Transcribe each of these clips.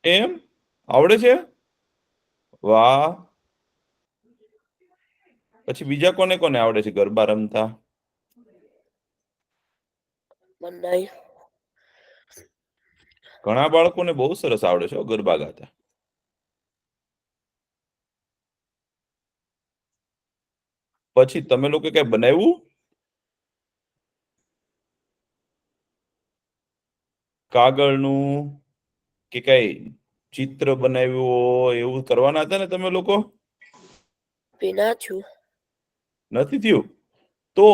એમ આવડે છે? વાહ. પછી બીજા કોને કોને આવડે છે ગરબા રમતા? ઘણા બાળકોને બહુ સરસ આવડે છે ગરબા ગાતા. પછી તમે લોકો કઈ બનાવ્યું? કાગળનું કે કઈ ચિત્ર બનાવ્યું હોય એવું કરવાના હતા ને તમે લોકો? નથી થયું? તો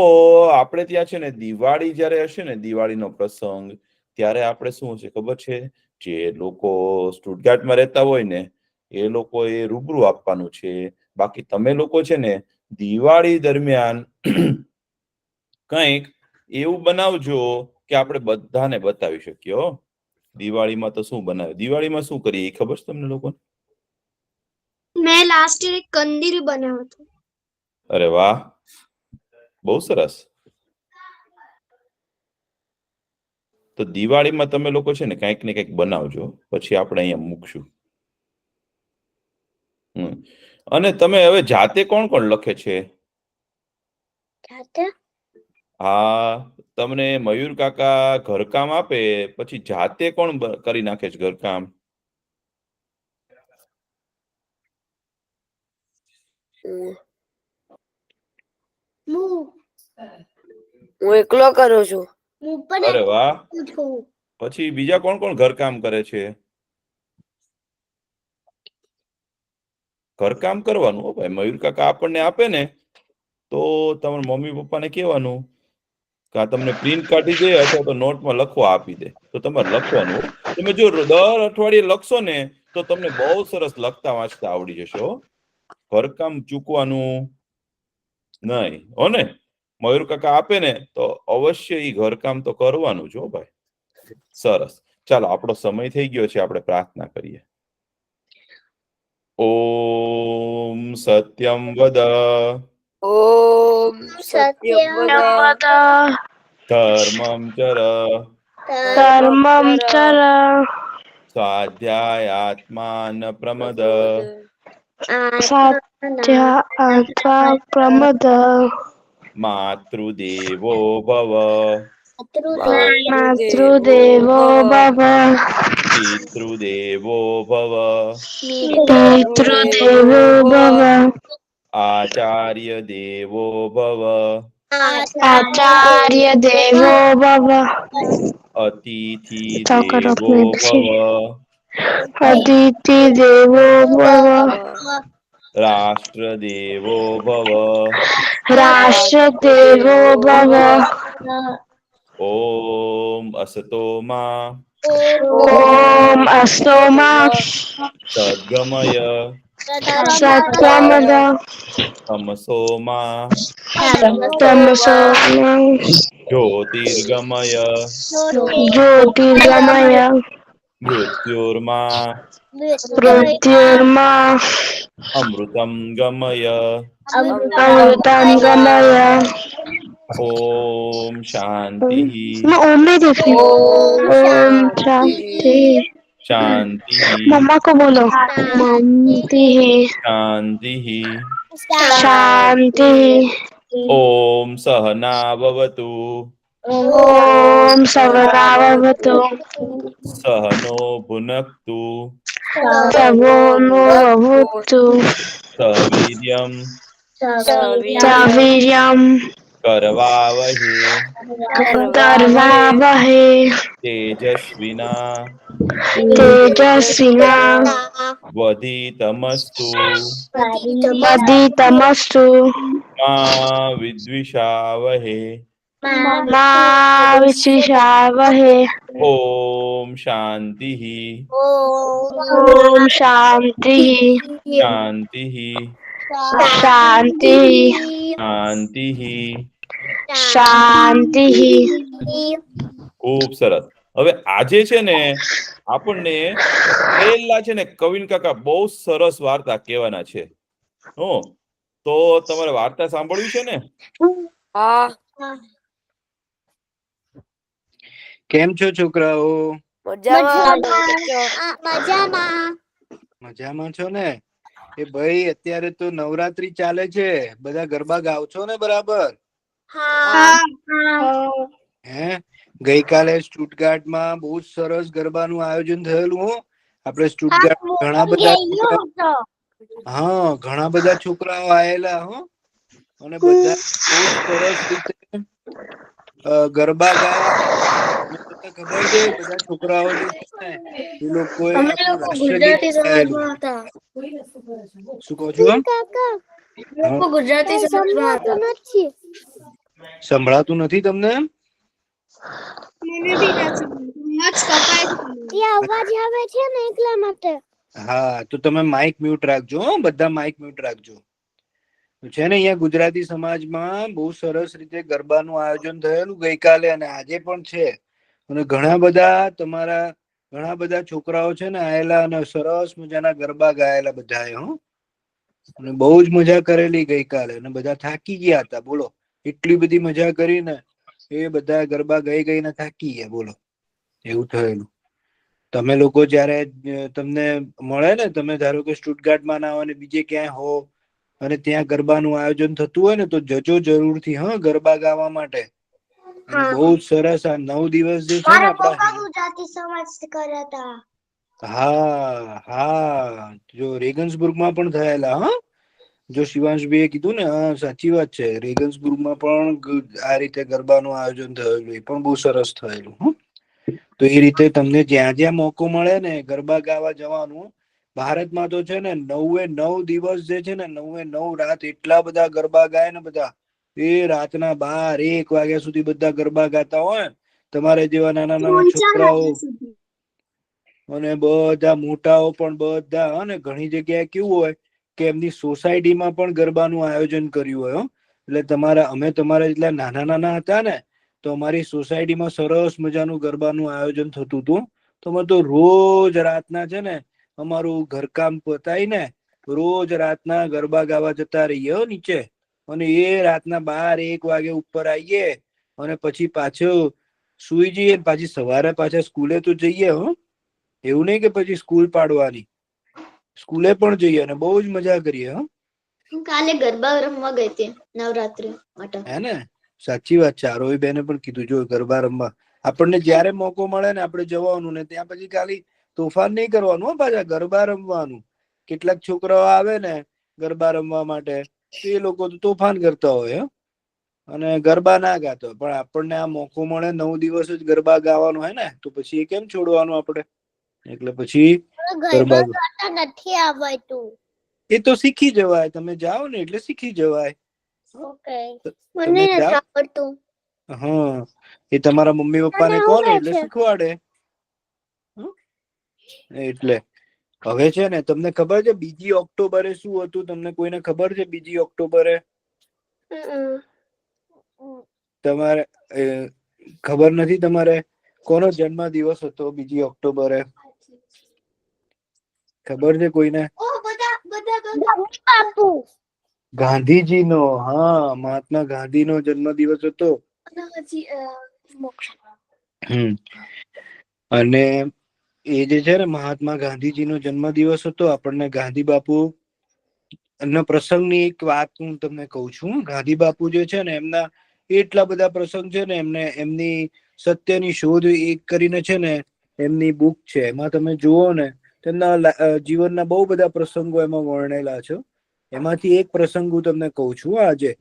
આપણે ત્યાં છે ને દિવાળી જયારે હશે ને દિવાળીનો પ્રસંગ ત્યારે આપણે શું છે ખબર છે? જે લોકો સ્ટુટગાર્ટમાં રહેતા હોય ને એ લોકો એ રૂબરૂ આપવાનું છે. બાકી તમે લોકો છે ને દિવાળી દરમિયાન કંઈક એવું બનાવજો કે આપણે બધાને બતાવી શકીએ હો. દિવાળીમાં તો શું બનાવે? દિવાળીમાં શું કરીએ એ ખબર છે તમને લોકોને? મેં લાસ્ટ યર એક કંદીલ બનાવ્યો હતો. અરે વાહ, બહુ સરસ. તો દિવાળીમાં તમે લોકો છે ને કંઈક ને કંઈક બનાવજો, પછી આપણે અહીંયા મૂકશું. અને તમે હવે જાતે કોણ કોણ લખે છે? હા, તમને મયુર કાકા ઘરકામ આપે પછી જાતે કોણ કરી નાખે છે ઘરકામ? હું એકલો કરું છું. અરે વાહ. પછી બીજા કોણ કોણ ઘરકામ કરે છે? ઘરકામ કરવાનું હો ભાઈ. મયુર કાકા આપણને આપે ને તો તમારા મમ્મી પપ્પાને કહેવાનું કે આ તમને પ્રિન્ટ કાઢી દે અથવા તો નોટમાં લખવા આપી દે. તો તમારે લખવાનું હો. તમે જો દર અઠવાડિયે લખશો ને તો તમને બહુ સરસ લખતા વાંચતા આવડી જશે હો. ઘરકામ ચૂકવાનું નહીં હો ને? મયુર કાકા આપે ને તો અવશ્ય ઈ ઘરકામ તો કરવાનું જ હો ભાઈ. સરસ. ચાલો, આપણો સમય થઈ ગયો છે, આપણે પ્રાર્થના કરીએ. ઓમ સત્યમ વદ ઓમ સત્યમ વદ ધર્મમ ચર ધર્મમ ચર સ્વાધ્યાયાત્માન પ્રમદ સત્ય અથવા પ્રમદ માતૃદેવો ભવ માતૃદેવો ભવ પિતૃદેવો ભવ પિતૃદેવો ભવ આચાર્ય દેવો ભવ આચાર્ય દેવો ભવ અતિથિ દેવો ભવ અતિથિ દેવો ભવ રાષ્ટ્ર દેવો ભવ રાષ્ટ્ર દેવો ભવ ઓમ અસતો માં ઓમ અસ્તો માં સદ્ગમય સત્વમદ તમસો માં તમસો જ્યોતિર્ગમય જ્યોતિર્ગમય મૃત્યોર્મા મૃત્યુર્મા અમૃતમ ગમય અમૃતમ ગમય ઓમ શાંતિ ओम नहीं देख रही ઓમ ओम શાંતિ शांति શાંતિ मम्मा को बोलो शांति શાંતિ शांति ઓમ સહના ભવતુ ओम सवनावतु સહનો ભુનક્તુ तवो नो भवतु સવીર્યમ सवीर्यं કરવાવહે कर्वावहे તેજસ્વિના तेजस्विना વધિતમસ્તુ वदितमस्तु મા વિદ્વિષાવહે मा विद्विषावहे ઓમ શાંતિ ओम शांति શાંતિ शांति શાંતિ शांति ખૂબ સરસ. હવે આજે છે ને આપણને પહેલા છે ને કવિન કાકા બહુ સરસ વાર્તા કહેવાના છે. હો, તો તમારે વાર્તા સાંભળવી છે ને? હા. કેમ છો છોકરાઓ? મજામાં છો ને? એ ભાઈ અત્યારે તો નવરાત્રી ચાલે છે, બધા ગરબા ગાવ છો ને બરાબર? હે, ગઈકાલે સ્ટુટગાર્ટમાં બહુ જ સરસ ગરબાનું આયોજન થયેલું હો. આપણે સ્ટુટગાર્ટ ઘણા બધા છોકરાઓ આયેલા હો, અને બધા બહુ જ સરસ રીતે ગરબા ગાયા. ખબર છે, બધા છોકરાઓ જે છે ને એ લોકોએ આપણું રાષ્ટ્રગીત ગાયેલું. શું કહો છો? સંભળાતું નથી તમને? મને બી નથી મચ કપાય છે. અવાજ આવે છે ને એટલા માટે. હા, તો તમે માઇક મ્યુટ રાખજો, બધા માઇક મ્યુટ રાખજો. છે ને, અહીંયા ગુજરાતી સમાજમાં બહુ સરસ રીતે ગરબાનું આયોજન થયેલું ગઈકાલે અને આજે પણ છે. અને ઘણા બધા છોકરાઓ છે ને આયેલા, અને સરસ મજાના ગરબા ગાયેલા બધાએ હો. અને બહુ જ મજા કરેલી ગઈકાલે, અને બધા થાકી ગયા હતા. બોલો, એટલી બધી મજા કરી ને, એ બધા ગરબા ગઈને થાકી ગયા. બોલો, એવું થયેલું. તમે લોકો જયારે તમને મળે ને, તમે ધારો કે સ્ટુટગાર્ટમાં ના હોય ને બીજે ક્યાંય હો, અને ત્યાં ગરબાનું આયોજન થતું હોય ને, તો જજો જરૂરથી, હા, ગરબા ગાવા માટે. અને બહુ જ સરસ આ 9 દિવસ જે છે ને આપડા. ગુજરાતી સમાજ કર્યા હતા. હા, જો રેગન્સબુર્ગમાં પણ થયેલા. હા, જો શિવાંશભાઈ એ કીધું ને, હા, સાચી વાત છે. રેગન્સબુર્ગમાં પણ આ રીતે ગરબાનું આયોજન થયેલું, એ પણ બહુ સરસ થયેલું. તો એ રીતે તમને જ્યાં જ્યાં મોકો મળે ને ગરબા ગાવા જવાનું, ભારતમાં તો છે ને 9 દિવસ જે છે ને 9 રાત એટલા બધા ગરબા ગાય ને બધા. એ રાતના 12-1 વાગ્યા સુધી બધા ગરબા ગાતા હોય. તમારે જેવા નાના નાના ઊંચા છોકરાઓ વાગ્યા સુધી. અને બધા મોટાઓ પણ બધા, અને ઘણી જગ્યાએ કેવું હોય કે એમની સોસાયટીમાં પણ ગરબાનું આયોજન કર્યું હોય. એટલે અમે તમારા જેટલા નાના નાના હતા ને, તો અમારી સોસાયટીમાં સરસ મજાનું ગરબાનું આયોજન થતું હતું. તો રોજ રાતના છે ને અમારું ઘરકામ પતાય ને રોજ રાતના ગરબા ગાવા જતા રહીએ નીચે. અને એ રાતના 12-1 વાગે ઉપર આવીએ, અને પછી પાછું સુઈ જઈએ. પાછી સવારે પાછા સ્કૂલે તો જઈએ. એવું નહિ કે પછી સ્કૂલ પાડવાની, સ્કૂલે પણ જઈએ અને બહુ જ મજા કરીએ. હું કાલે ગરબા રમવા ગઈ હતી નવરાત્રી માટે. હે ને, સાચી વાત છે. આરોહી બેને પણ કીધું, જો ગરબા રમવા આપણને જયારે મોકો મળે ને આપણે જવાનું, ને ત્યાં પછી ખાલી તોફાન નહીં કરવાનું, પાછા ગરબા રમવાનું. કેટલાક છોકરાઓ આવે ને ગરબા રમવા માટે, તો એ લોકો તો તોફાન કરતા હોય. અને ગરબા ના ગાતો હોય, પણ આપણને આ મોકો મળે 9 દિવસ જ ગરબા ગાવાનું હોય ને, તો પછી એ કેમ છોડવાનું આપડે. એટલે પછી ગરબા ગાતા નથી આવડતું. એ તો શીખી જવાય, તમે જાઓ ને એટલે શીખી જવાય. ઓકે, મને તમે નથી જાઓ. આવડતું. હા, એ તમારા મમ્મી પપ્પા ને કહો ને એટલે શીખવાડે. એટલે હવે છે ને, તમને ખબર છે 2 ઓક્ટોબરે શું હતું? તમને કોઈને ખબર છે 2 ઓક્ટોબરે? તમારે ખબર નથી? તમારે કોનો જન્મ દિવસ હતો 2 ઓક્ટોબરે? ખબર છે કોઈને? બાપુ. ગાંધીજી નો. હા, મહાત્મા ગાંધી નો જન્મ દિવસ હતો. અને એ જે છે ને, મહાત્મા ગાંધીજી નો જન્મ દિવસ હતો. આપણને ગાંધી બાપુ એમના પ્રસંગની એક વાત હું તમને કઉ છું. ગાંધી બાપુ જે છે ને, એમના એટલા બધા પ્રસંગ છે ને, એમની સત્યની શોધ એક કરીને છે ને એમની બુક છે. એમાં તમે જુઓ ને, તેમના જીવનના બહુ બધા પ્રસંગો એમાં વર્ણેલા છે. એમાંથી એક પ્રસંગ હું તમને કઉ છું. આજે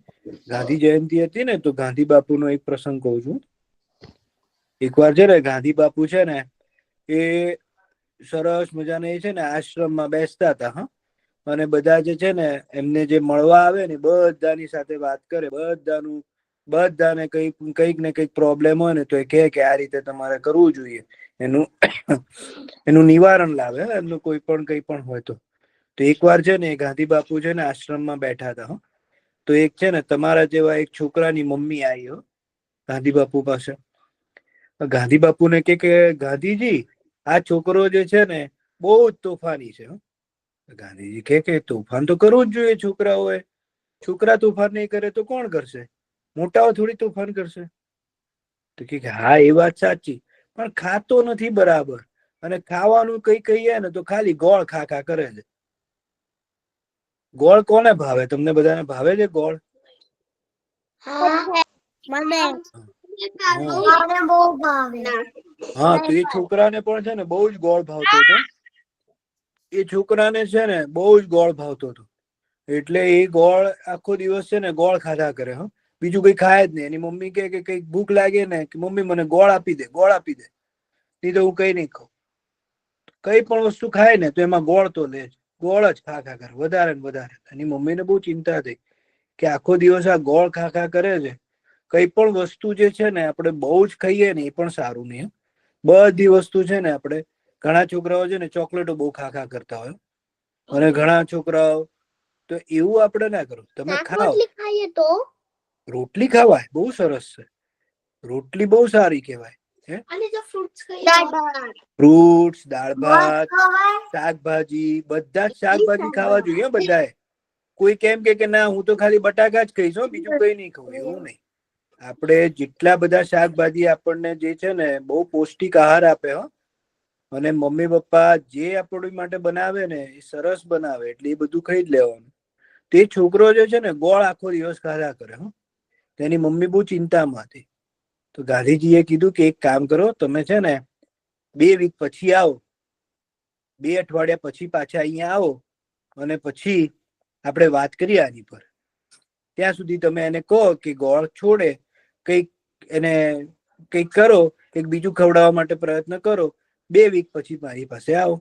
ગાંધી જયંતિ હતી ને, તો ગાંધી બાપુ નો એક પ્રસંગ કઉ છું. એક વાર છે ને, ગાંધી બાપુ છે ને, એ સરસ મજાને એ છે ને આશ્રમમાં બેસતા હતા. અને બધા જે છે ને, એમને જે મળવા આવે ને, બધાની સાથે વાત કરે. બધાને કંઈક ને કંઈક પ્રોબ્લેમ હોય ને, તો એ કે આ રીતે તમારે કરવું જોઈએ. એનું નિવારણ લાવે. એમનું કંઈ પણ હોય તો. તો એક વાર છે ને, ગાંધી બાપુ છે ને આશ્રમમાં બેઠા હતા. તો એક છે ને, તમારા જેવા એક છોકરાની મમ્મી આવી ગાંધી બાપુ પાસે. ગાંધી બાપુ ને કે ગાંધીજી, આ છોકરો જે છે ને બહુ જ તોફાની છે. ગાંધીજી કે તોફાન તો કરવું જ જોઈએ. છોકરા તોફાન નહીં કરે તો કોણ કરશે? મોટાઓ થોડી તોફાન કરશે. તો કે હા, એ વાત સાચી, પણ ખાતો નથી બરાબર. અને ખાવાનું કઈ કહીએ ને તો ખાલી ગોળ ખા ખા કરે છે. ગોળ કોને ભાવે? તમને બધાને ભાવે છે ગોળ? મને બહુ ભાવે. હા, તો એ છોકરાને પણ છે ને બહુ જ ગોળ ભાવતો હતો. એ છોકરાને છે ને બહુ જ ગોળ ભાવતો હતો. એટલે એ ગોળ આખો દિવસ છે ને ગોળ ખાધા કરે. હા, બીજું કઈ ખાય જ નહીં. એની મમ્મી કે કઈક ભૂખ લાગે ને કે મમ્મી મને ગોળ આપી દે, ગોળ આપી દે. નહીં તો હું કઈ નહીં ખાઉં. કઈ પણ વસ્તુ ખાય ને તો એમાં ગોળ તો લે જ. ગોળ જ ખા ખા કરે, વધારે ને વધારે. એની મમ્મીને બહુ ચિંતા થઈ કે આખો દિવસ આ ગોળ ખા ખા કરે છે. કઈ પણ વસ્તુ જે છે ને આપણે બહુ જ ખાઈએ ને એ પણ સારું નહીં. બધી વસ્તુ છે ને આપણે, ઘણા છોકરાઓ છે ને ચોકલેટો બહુ ખા ખા કરતા હોય, અને ઘણા છોકરાઓ તો એવું આપણે ના કરો. તમે ખાઓ. ખાઈએ તો રોટલી ખાવાય, બહુ સરસ છે. રોટલી બહુ સારી કહેવાય. અને જો ફ્રૂટ્સ ખાઈએ, ફ્રૂટ્સ, દાળ ભાત, શાકભાજી, બધા જ શાકભાજી ખાવા જોઈએ બધાએ. કોઈ કેમ કે ના હું તો ખાલી બટાકા જ ખાઈશ, બીજું કઈ નહીં ખાવું, એવું નહીં. આપણે જેટલા બધા શાકભાજી આપણને જે છે ને બહુ પૌષ્ટિક આહાર આપે. અને મમ્મી પપ્પા જે આપણી માટે બનાવે ને એ સરસ બનાવે, એટલે એ બધું ખાઈ જ લેવાનું. તે છોકરો જે છે ને ગોળ આખો દિવસ ખાધા કરે. તેની મમ્મી બહુ ચિંતામાં હતી. તો ગાંધીજીએ કીધું કે એક કામ કરો, તમે છે ને 2 વીક પછી આવો, 2 અઠવાડિયા પછી પાછા અહીંયા આવો, અને પછી આપણે વાત કરીએ આની પર. ત્યાં સુધી તમે એને કહો કે ગોળ છોડે, કંઈક એને કંઈક કરો, કંઈક બીજું ખવડાવવા માટે પ્રયત્ન કરો. 2 વીક પછી મારી પાસે આવો.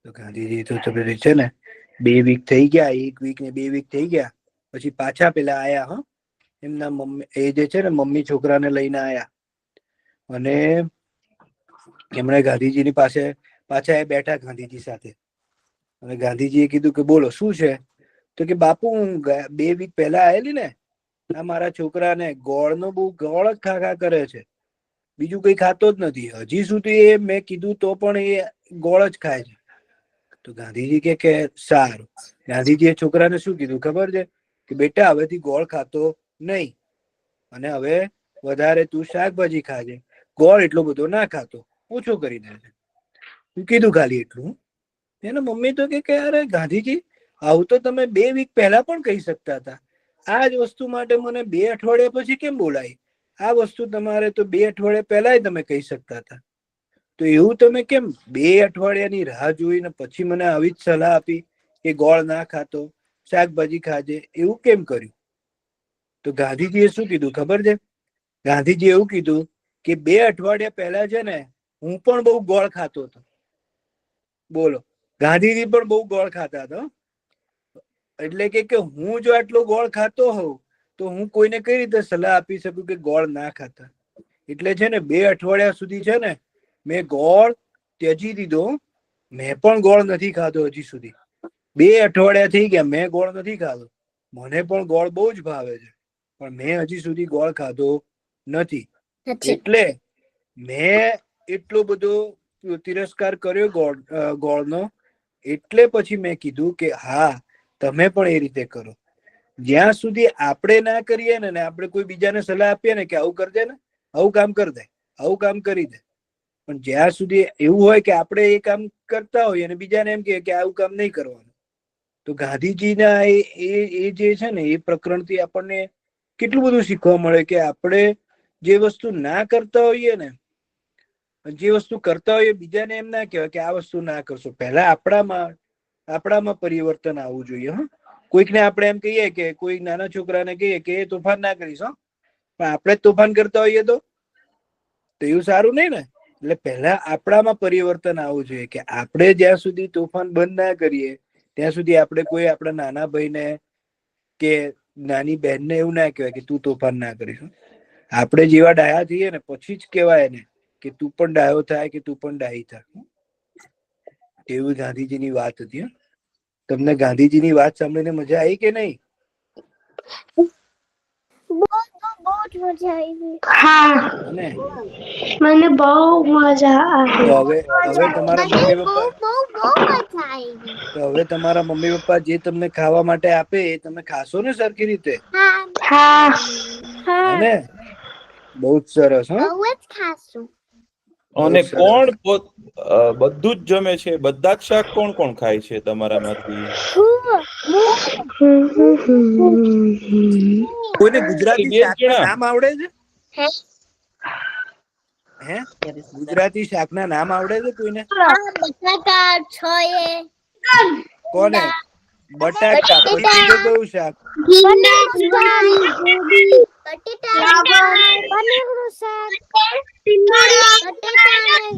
તો ગાંધીજી તો તમે છે ને 2 વીક થઈ ગયા, 1 વીક ને 2 વીક થઈ ગયા પછી પાછા પેલા આયા. એમના મમ્મી એ જે છે ને મમ્મી છોકરાને લઈને આયા, અને એમણે ગાંધીજીની પાસે પાછા એ બેઠા ગાંધીજી સાથે. અને ગાંધીજીએ કીધું કે બોલો શું છે? તો કે બાપુ હું 2 વીક પહેલા આવેલી ને, આ મારા છોકરાને ગોળનો બહુ ગોળ જ ખા ખા કરે છે, બીજું કઈ ખાતો જ નથી. હજી સુધી એ મેં કીધું તો પણ એ ગોળ જ ખાય છે. તો ગાંધીજી કે સારું. ગાંધીજીએ છોકરાને શું કીધું ખબર છે? કે બેટા હવેથી ગોળ ખાતો નહીં, અને હવે વધારે તું શાકભાજી ખાજે, ગોળ એટલો બધો ના ખાતો, ઓછો કરી દેજે. કીધું ખાલી એટલું. એના મમ્મી તો કે અરે ગાંધીજી, આવું તો તમે 2 વીક પહેલા પણ કહી શકતા હતા. આ જ વસ્તુ માટે મને 2 અઠવાડિયા પછી કેમ બોલાવી? આ વસ્તુ તમારે તો 2 અઠવાડિયા પહેલા તમે કહી શકતા હતા. તો એવું તમે કેમ 2 અઠવાડિયાની રાહ જોઈને પછી મને આવી જ સલાહ આપી કે ગોળ ના ખાતો, શાકભાજી ખાજે? એવું કેમ કર્યું? તો ગાંધીજીએ શું કીધું ખબર છે? ગાંધીજી એવું કીધું કે 2 અઠવાડિયા પહેલા છે ને હું પણ બહુ ગોળ ખાતો હતો. બોલો, ગાંધીજી પણ બહુ ગોળ ખાતા હતા. એટલે કે હું જો આટલો ગોળ ખાતો હોઉં તો હું કોઈને કઈ રીતે સલાહ આપી શકું કે ગોળ ના ખાતા? એટલે છે ને 2 અઠવાડિયા સુધી છે ને મેં ગોળ ત્યજી દીધો. મેં પણ ગોળ નથી ખાધો હજી સુધી. 2 અઠવાડિયા થઈ ગયા, મેં ગોળ નથી ખાધો. મને પણ ગોળ બહુ જ ભાવે છે, પણ મેં હજી સુધી ગોળ ખાધો નથી. એટલે મેં એટલો બધો તિરસ્કાર કર્યો ગોળનો. એટલે પછી મેં કીધું કે હા, તમે પણ એ રીતે કરો. જ્યાં સુધી આપણે ના કરીએ ને આપણે કોઈ બીજાને સલાહ આપીએ ને કે આવું કરજે ને, આવું કામ કરી દે, આવું કામ કરી દે, પણ જ્યાં સુધી એવું હોય કે આપણે એ કામ કરતા હોઈએ અને બીજાને એમ કે આવું કામ નહીં કરવાનું. તો ગાંધીજીના એ જે છે ને એ પ્રકરણથી આપણને કેટલું બધું શીખવા મળે કે આપણે જે વસ્તુ ના કરતા હોઈએ ને, જે વસ્તુ કરતા હોઈએ બીજાને એમ ના કહેવાય કે આ વસ્તુ ના કરશો. પહેલા આપણામાં પરિવર્તન આવવું જોઈએ. કોઈકને આપણે એમ કહીએ કે કોઈ નાના છોકરાને કહીએ કે એ તોફાન ના કરીશ, પણ આપણે જ તોફાન કરતા હોઈએ તો એવું સારું નહીં ને. એટલે પહેલા આપણામાં પરિવર્તન આવવું જોઈએ કે આપણે જ્યાં સુધી તોફાન બંધ ના કરીએ ત્યાં સુધી આપણે કોઈ આપણા નાના ભાઈને કે નાની બહેનને એવું ના કહેવાય કે તું તોફાન ના કરીશ. આપણે જેવા ડાયા થઈએ ને પછી જ કહેવાય ને કે તું પણ ડાયો થાય, કે તું પણ ડાહી થાય. એવું ગાંધીજીની વાત હતી. તમને ગાંધીજીની વાત સાંભળીને મજા આવી કે નહીં? બહુ જ મજા આવી. હા, ને મને બહુ મજા આવી. તો હવે તમારા મમ્મી પપ્પા બહુ મજા આવી. તો હવે તમારા મમ્મી પપ્પા જે તમને ખાવા માટે આપે એ તમે ખાશો ને સરખી રીતે? હા, હે ને? બહુ જ સરસ. બહુ જ ખાશું. અને બહુ સરસ. કોણ બધું જ જમે છે? બધા જ શાક કોણ કોણ ખાય છે તમારામાંથી? કોઈને ખાલી ગુજરાતી બે જ શાકના જણા? નામ આવડે છે? હે? હે, ગુજરાતી શાકના નામ આવડે છે કોઈને? બટાકા છે એ કોને? બટાકા. પછી બીજું કયું શાક? પનીરનું શાક બટેટા પનીરનું શાક બટેટા ને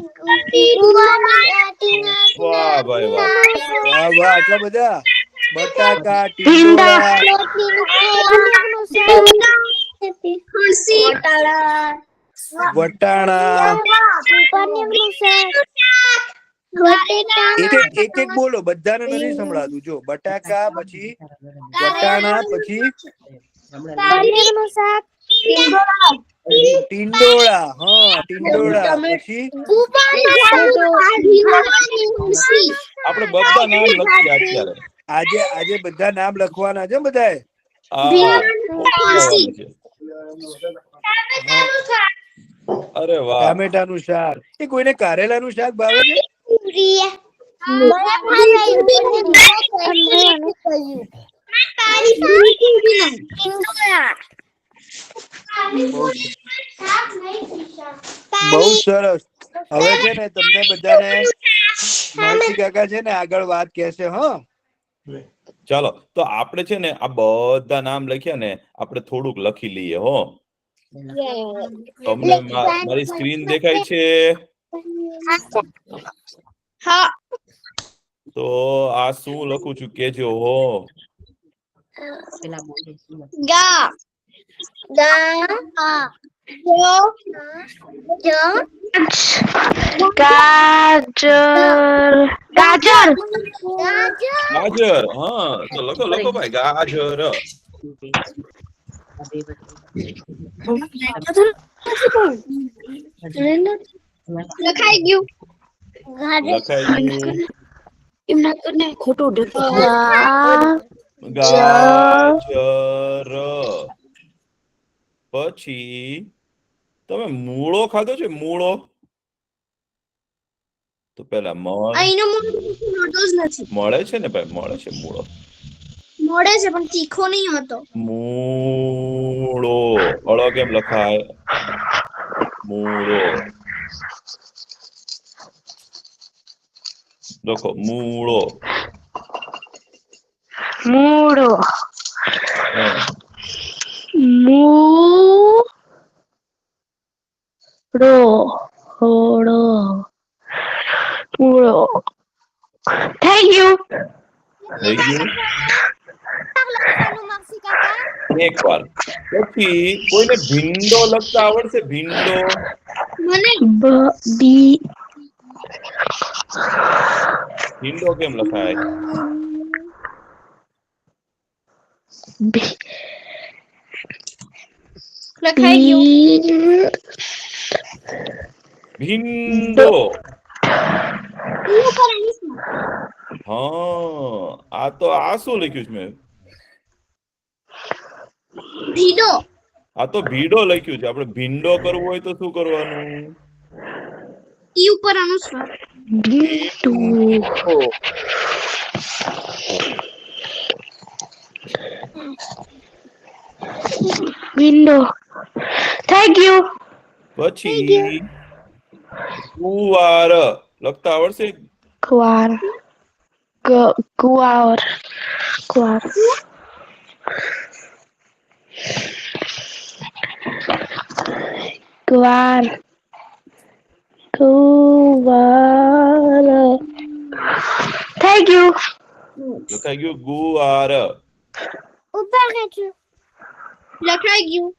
ગુવારની વાહ ભાઈ વાહ. વાહ વાહ, આટલા બધા. બટાકા, ટીંડોળા, પનીરનું શાક વટાણા. પનીરનું શાક એક એક બોલો, બધાને નથી સંભળાતું. જો બટાકા, પછી વટાણા, પછી પનીરનું શાક ટીંડોળા. હા, ટીંડોળા. પછી આપણે બધા નામ લખીએ અત્યારે. આજે બધા નામ લખવાના છે બધાએ. હા, લખવાનું છે. હા, અરે વાહ. ટામેટાનું શાક. એ કોઈને કારેલાનું શાક ભાવે છે? બહુ સરસ. હવે છે ને તમને બધાને મહર્ષિ કાકા છે ને આગળ વાત કહેશે. હા, ચાલો, તો આપણે છે ને આ બધા નામ લખ્યા ને, આપણે થોડુંક લખી લઈએ. હો, તમને મારી સ્ક્રીન દેખાય છે? હા. તો આ શું લખું છું કેજો. હો, ગા ગાજર ગાજર ગાજર. હા, તો લખો લખો ભાઈ, ગાજર. લખાઈ ગયું. લખાઈ ગયું. ગાજર ગાજર. પછી તમે મૂળો ખાધો છે? મૂળો. તો પેલા અહીંનો મળતો જ નથી. મળે છે ને ભાઈ, મળે છે મૂળો. મળે છે પણ તીખો નહીં હોતો. મૂળો. અળો કેમ લખાય? મૂળો. લખો મૂળો. મૂળો હા, મૂળો થઈ ગયું. થઈ ગયું. મરસી કાકા એક વાર. પછી કોઈને ભીંડો લખતા આવડશે? ભીંડો. મને ભીંડો કેમ લખાય? લખાઈ ગયું. ભીંડો. હા, આ તો આ શું લખ્યું છે મેં? ભીડો. આ તો ભીડો લખ્યું છે. આપણે ભીંડો કરવો હોય તો શું કરવાનું? ઈ ઉપર અનુસ્વાર. ભીંડો. વિન્ડો થઈ ગયું. પછી ગુવાર લખતા આવડશે? ગુવાર ગુવાર ગુવાર ગુવાર ગુવાર થઈ ગયું. લખાઈ ગયું ગુવાર. ઉપર નીચે લખાઈ ગયું.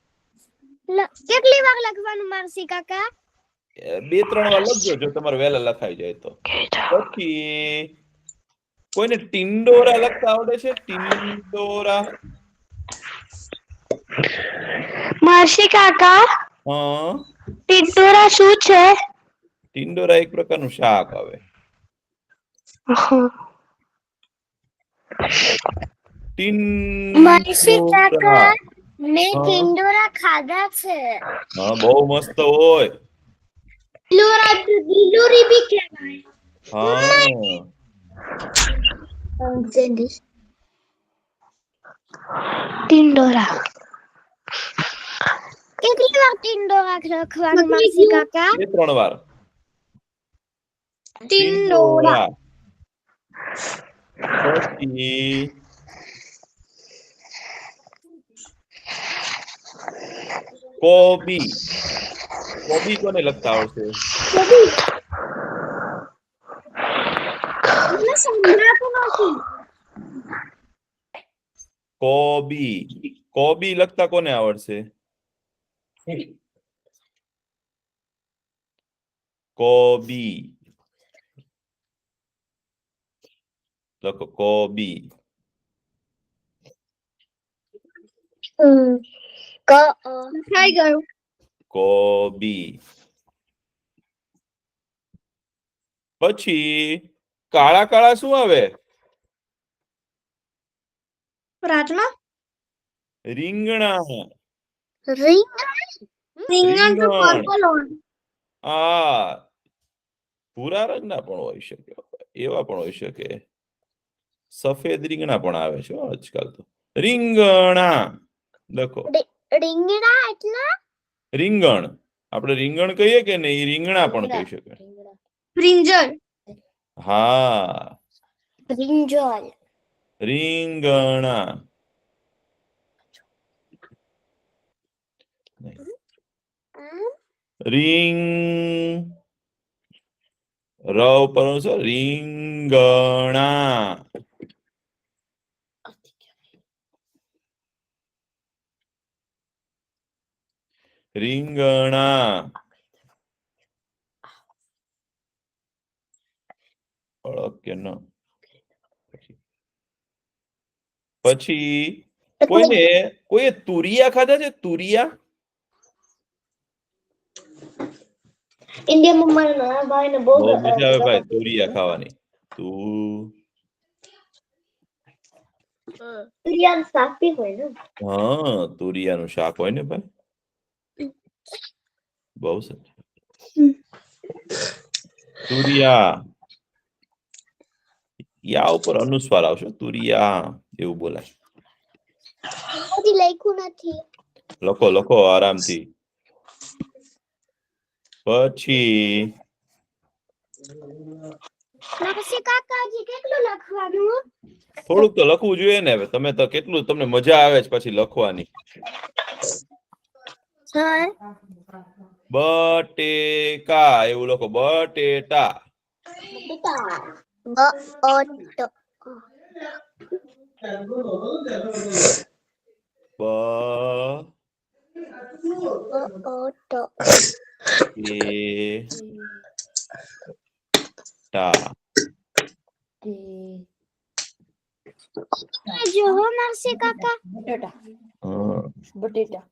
કેટલી વાર લખવાનું મરસી કાકા? 2-3 વાર લખજો જો તમારે વહેલા લખાઈ જાય તો. પછી કોઈને ટિંડોરા લખતા આવડે છે? ટિંડોરા. મર્ષી કાકા હા, ટિંડોરા શું છે? ટિંડોરા એક પ્રકારનું શાક આવે. મરસી કાકા મેં હા. ટિંડોરા ખાધા છે. હા, બહુ મસ્ત હોય. गिलोरी भी कहेवाय હા टिंडोरा કેટલી વાર ટિંડોરા લખવાનું મારસી કાકા 2-3 વાર टिंडोरा પછી કોબી કોબી કોને લખતા આવડશે मैं संभळातो નથી કોબી કોબી લખતા કોને આવડશે કોબી લખો કોબી થઈ ગયું કોબી પછી કાળા કાળા શું આવે રાજમા રીંગણા રીંગણ તો પર્પલ હોય આ ભૂરા રંગના પણ હોઈ શકે એવા પણ હોઈ શકે સફેદ રીંગણા પણ આવે છે આજકાલ તો રીંગણા લખો રીંગણા એટલે રીંગણ આપણે રીંગણ કહીએ કે નહીં એ રીંગણા પણ કહી શકાય બ્રિંજલ હા બ્રિંજલ રીંગણા રીંગ રવ પર રીંગણા રીંગણા ઓકે ન પછી કોઈએ તુરિયા ખાધા છે તુરિયા ઇન્ડિયામાં મારા નાના ભાઈને બહુ બહુ મજા આવે ભાઈ તુરિયા ખાવાની તું તુરિયાનું શાક બી હોય ને હા તુરિયાનું શાક હોય ને ભાઈ બહુ સરસ તુરિયા યા ઉપર અનુસ્વાર આવશે તુરિયા એવું બોલાય હજી લખ્યું નથી લખો લખો આરામથી પછી નરસિંહ કાકાજી કેટલું લખવાનું થોડુંક તો લખવું જોઈએ ને હવે તમે તો કેટલું તમને મજા આવે છે પછી લખવાની સર બટેકા એવું લખો બટેટા ટા જો નરસિંહ કાકા બટેટા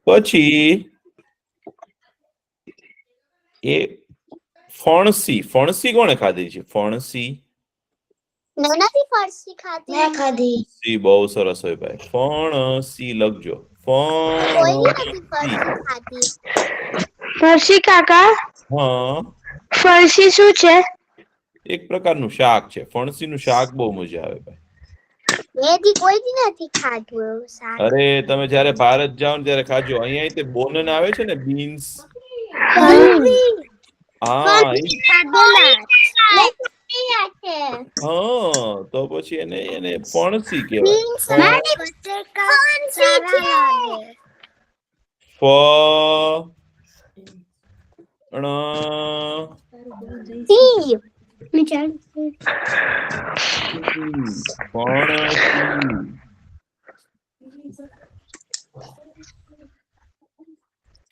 પછી એ ફણસી ફણસી કોણે ખાધી છે ફણસી નથી ફરસી ખાધી મેં ખાધી સી બહુ સરસ હોય ભાઈ ફણસી લખજો ફણસી ખાધી ફરસી કાકા હા ફરસી શું છે એક પ્રકારનું શાક છે ફણસીનું શાક બહુ મજા આવે ભાઈ મેં કોઈ દી નથી ખાધું એવું શાક અરે તમે જ્યારે ભારત જાઓ ને ત્યારે ખાજો અહીંયા તે બોનન આવે છે ને બીન્સ હા હા તો પછી એને ફણસી કહેવાય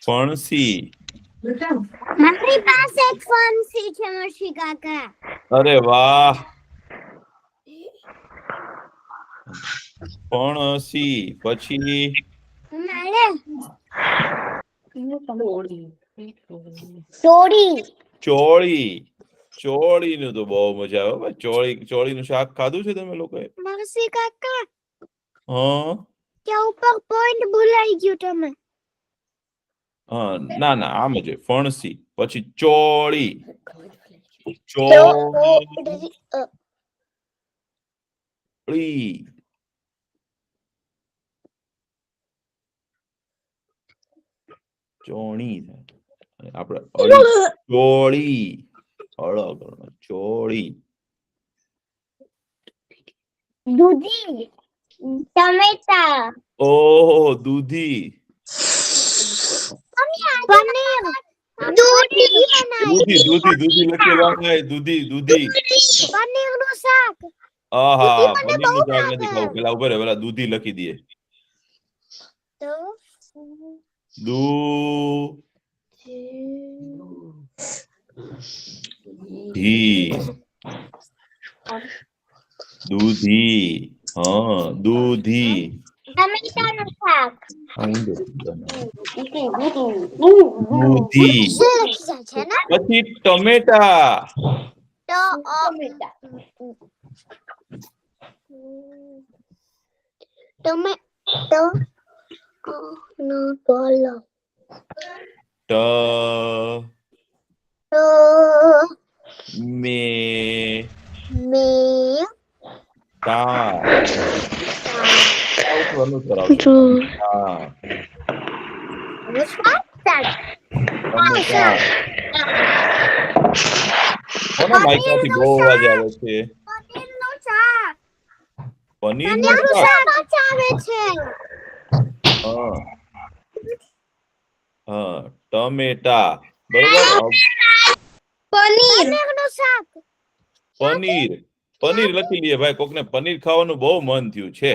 ફણસી મારી પાસે એક ફણસી છે નરસિંહ કાકા અરે વાહ ફણસી પછી ચોળી ચોળી ચોળીનું તો બહુ મજા આવે ભાઈ. ચોળીનું શાક ખાધું છે તમે લોકોએ? મરસી કાકા હા ત્યાં ઉપર પોઈન્ટ ભૂલાઈ ગયું તમે. હા ના ના આમ જ હોય. ફણસી પછી ચોળી ચોળી આપણે ચોળી અળગ ચોળી દૂધી ટમેટા ઓહો દૂધી પનીર દૂધી દૂધી દૂધી લખી દૂધી પનીરનું શાક આહા મને પનીરનું બહુ શાક નથી ભાવે. ખાવું. પેલા ઉભા રહે, પેલા દૂધી લખી દઈએ. તો દૂધી હા દૂધી ટમેટાનું શાક દૂધી છે ને પછી ટમેટા તો તમે તો નો બોલો ટ તો મે મે તા ઉઠવાનું કરાવજો. હા ટમેટા કોના માઇકમાંથી બહુ અવાજ આવે છે? પનીરનું શાક પનીરનું શાક આવે છે હા હા ટમેટા બરોબર. પનીરનું શાક પનીર લખી લઈએ ભાઈ. કોકને પનીર ખાવાનું બહુ મન થયું છે.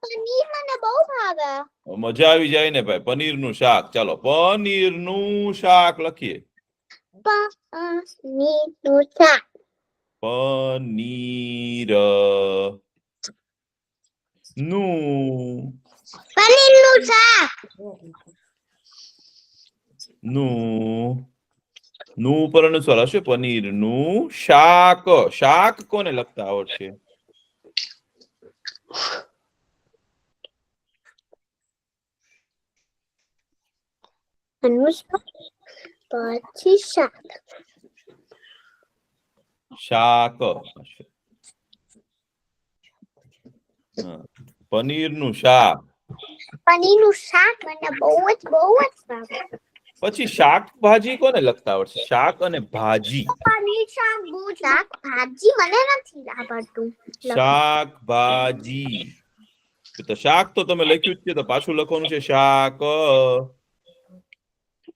પનીર મને બહુ ભાવે. મજા આવી જાય ને ભાઈ. પનીરનું શાક. ચાલો પનીરનું શાક લખીએ. પનીરનું શાક પનીર નું પનીરનું શાક નું ઉપર અનુસ્વાર હશે. પનીરનું શાક. શાક કોને લખતા આવડશે? પછી શાક શાક પનીરનું શાક. પનીરનું શાક મને બહુ જ ભાવે. પછી શાકભાજી કોને લખતા આવડશે? શાક અને ભાજી. પનીર શાક ભાજી મને નથી આવડતું. શાકભાજી. તો શાક તો તમે લખ્યું જ છે, તો પાછું લખવાનું છે શાક.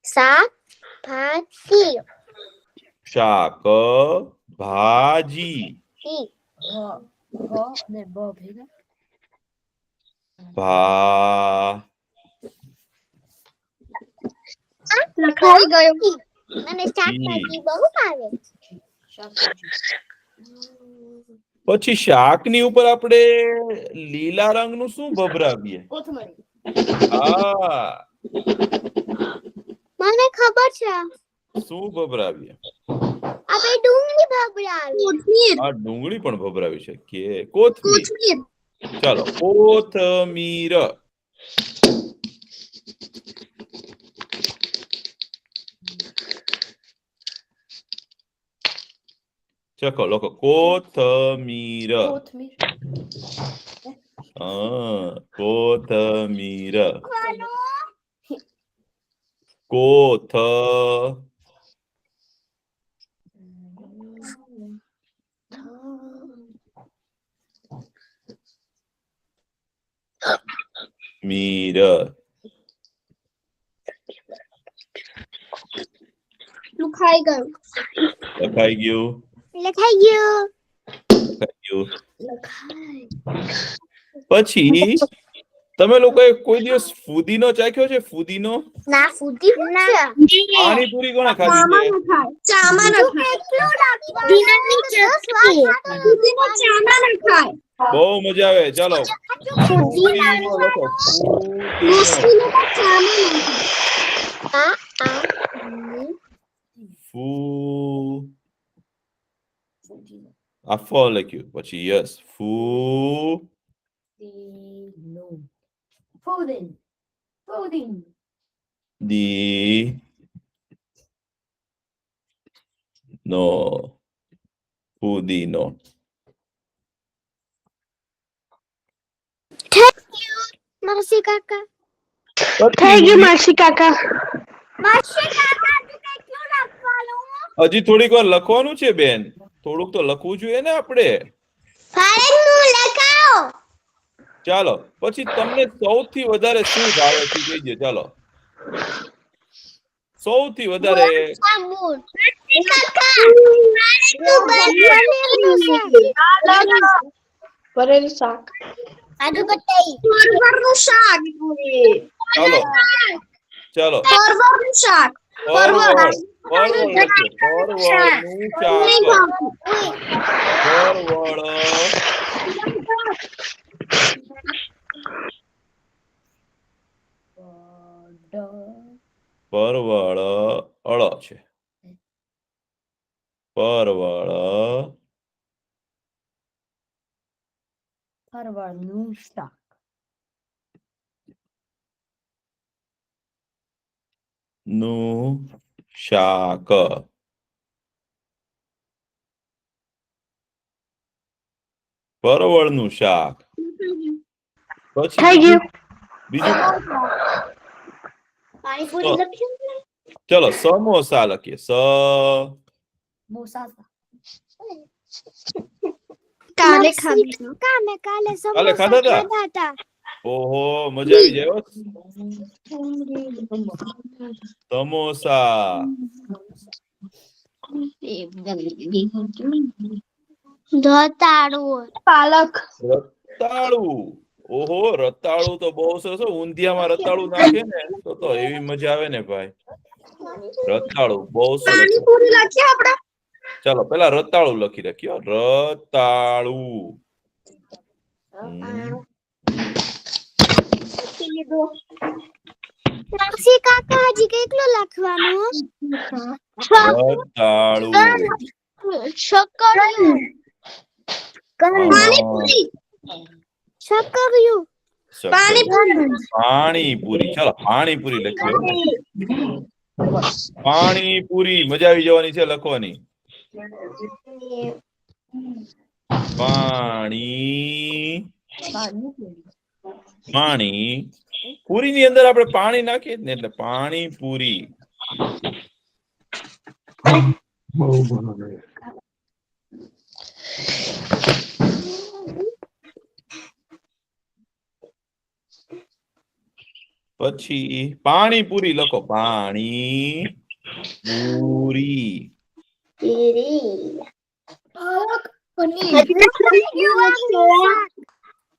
શાક ભાજી શાક ભાજી ભા લખાઈ ગયું. મને શાકભાજી બહુ ભાવે. પછી શાકની ઉપર આપણે લીલા રંગનું શું ભભરાવીએ? હા મને ખબર છે. શું ભભરાવીએ? આપણે ડુંગળી ભભરાવી. આ ડુંગળી પણ ભભરાવી શકીએ. કોથમીર. ચાલો કોથમીર. ચકો લોકો કોથમીર. કોથમીર. કોથ મીર. લખાઈ ગયું. લખાઈ ગયું. પછી તમે લોકોએ કોઈ દિવસ ફુદીનો ચાખ્યો છે? ફુદીનો ના ફુદીનો પાણીપુરી કોણે ખાધી છે? ચામાં નખાય. બહુ મજા આવે. ચાલો ફુદીનો લખો. ફૂ આ ફ લખ્યું પછી યસ ફૂ દી નો ફુદીનો મરસી કાકા થઈ ગયું માસી કાકા. મરસી કાકા તું કેટલું લખવાનું? હજી થોડીક વાર લખવાનું છે બેન, થોડુંક તો લખવું જોઈએ ને આપણે. ફારેનું લખાઓ. ચાલો પછી તમને સૌથી વધારે શું ભાવે છે કહીજો. ચાલો સૌથી વધારે સાબુન. કાકા ફારેનું શાક. આજુ બતાઈ. પરવરનું શાક. ચાલો ચાલો પરવરનું શાક. પરવળ પરવળ લખો. પરવળનું શાક. પરવળ અળ છે. પરવળ પરવળનું શાક. નું શાક. પરવળનું શાક. પછી થઈ ગયું. બીજું પાણીપુરી લખ્યું ને? ચલો સમોસા લખીએ. કાલે ખાધું. કાલે કાલે સમોસા ખાધા તા? ખાધા તા. ઓહો મજા આવી જાય હો. સમોસા. ધોતાળું. પાલક. રતાળું. ઓહો રતાળું તો બહુ સરસ હો. ઊંધિયામાં રતાળું નાખે ને તો એવી મજા આવે ને ભાઈ. રતાળું બહુ સરસ. પાણીપુરી લખીએ આપણે. ચાલો પેલા રતાળું લખી રાખીએ. રતાળું. નરસી કાકા હજી કેટલું લખવાનું? રતાળું. શકરિયું. પાણીપુરી. શકરિયું. પાણીપુરી. ચાલો પાણીપુરી લખીએ. પાણીપુરી મજા આવી જવાની છે લખવાની. પાણી પૂરી ની અંદર આપણે પાણી નાખીએ ને એટલે પાણીપુરી. પછી પાણીપુરી લખો. પાણીપુરી.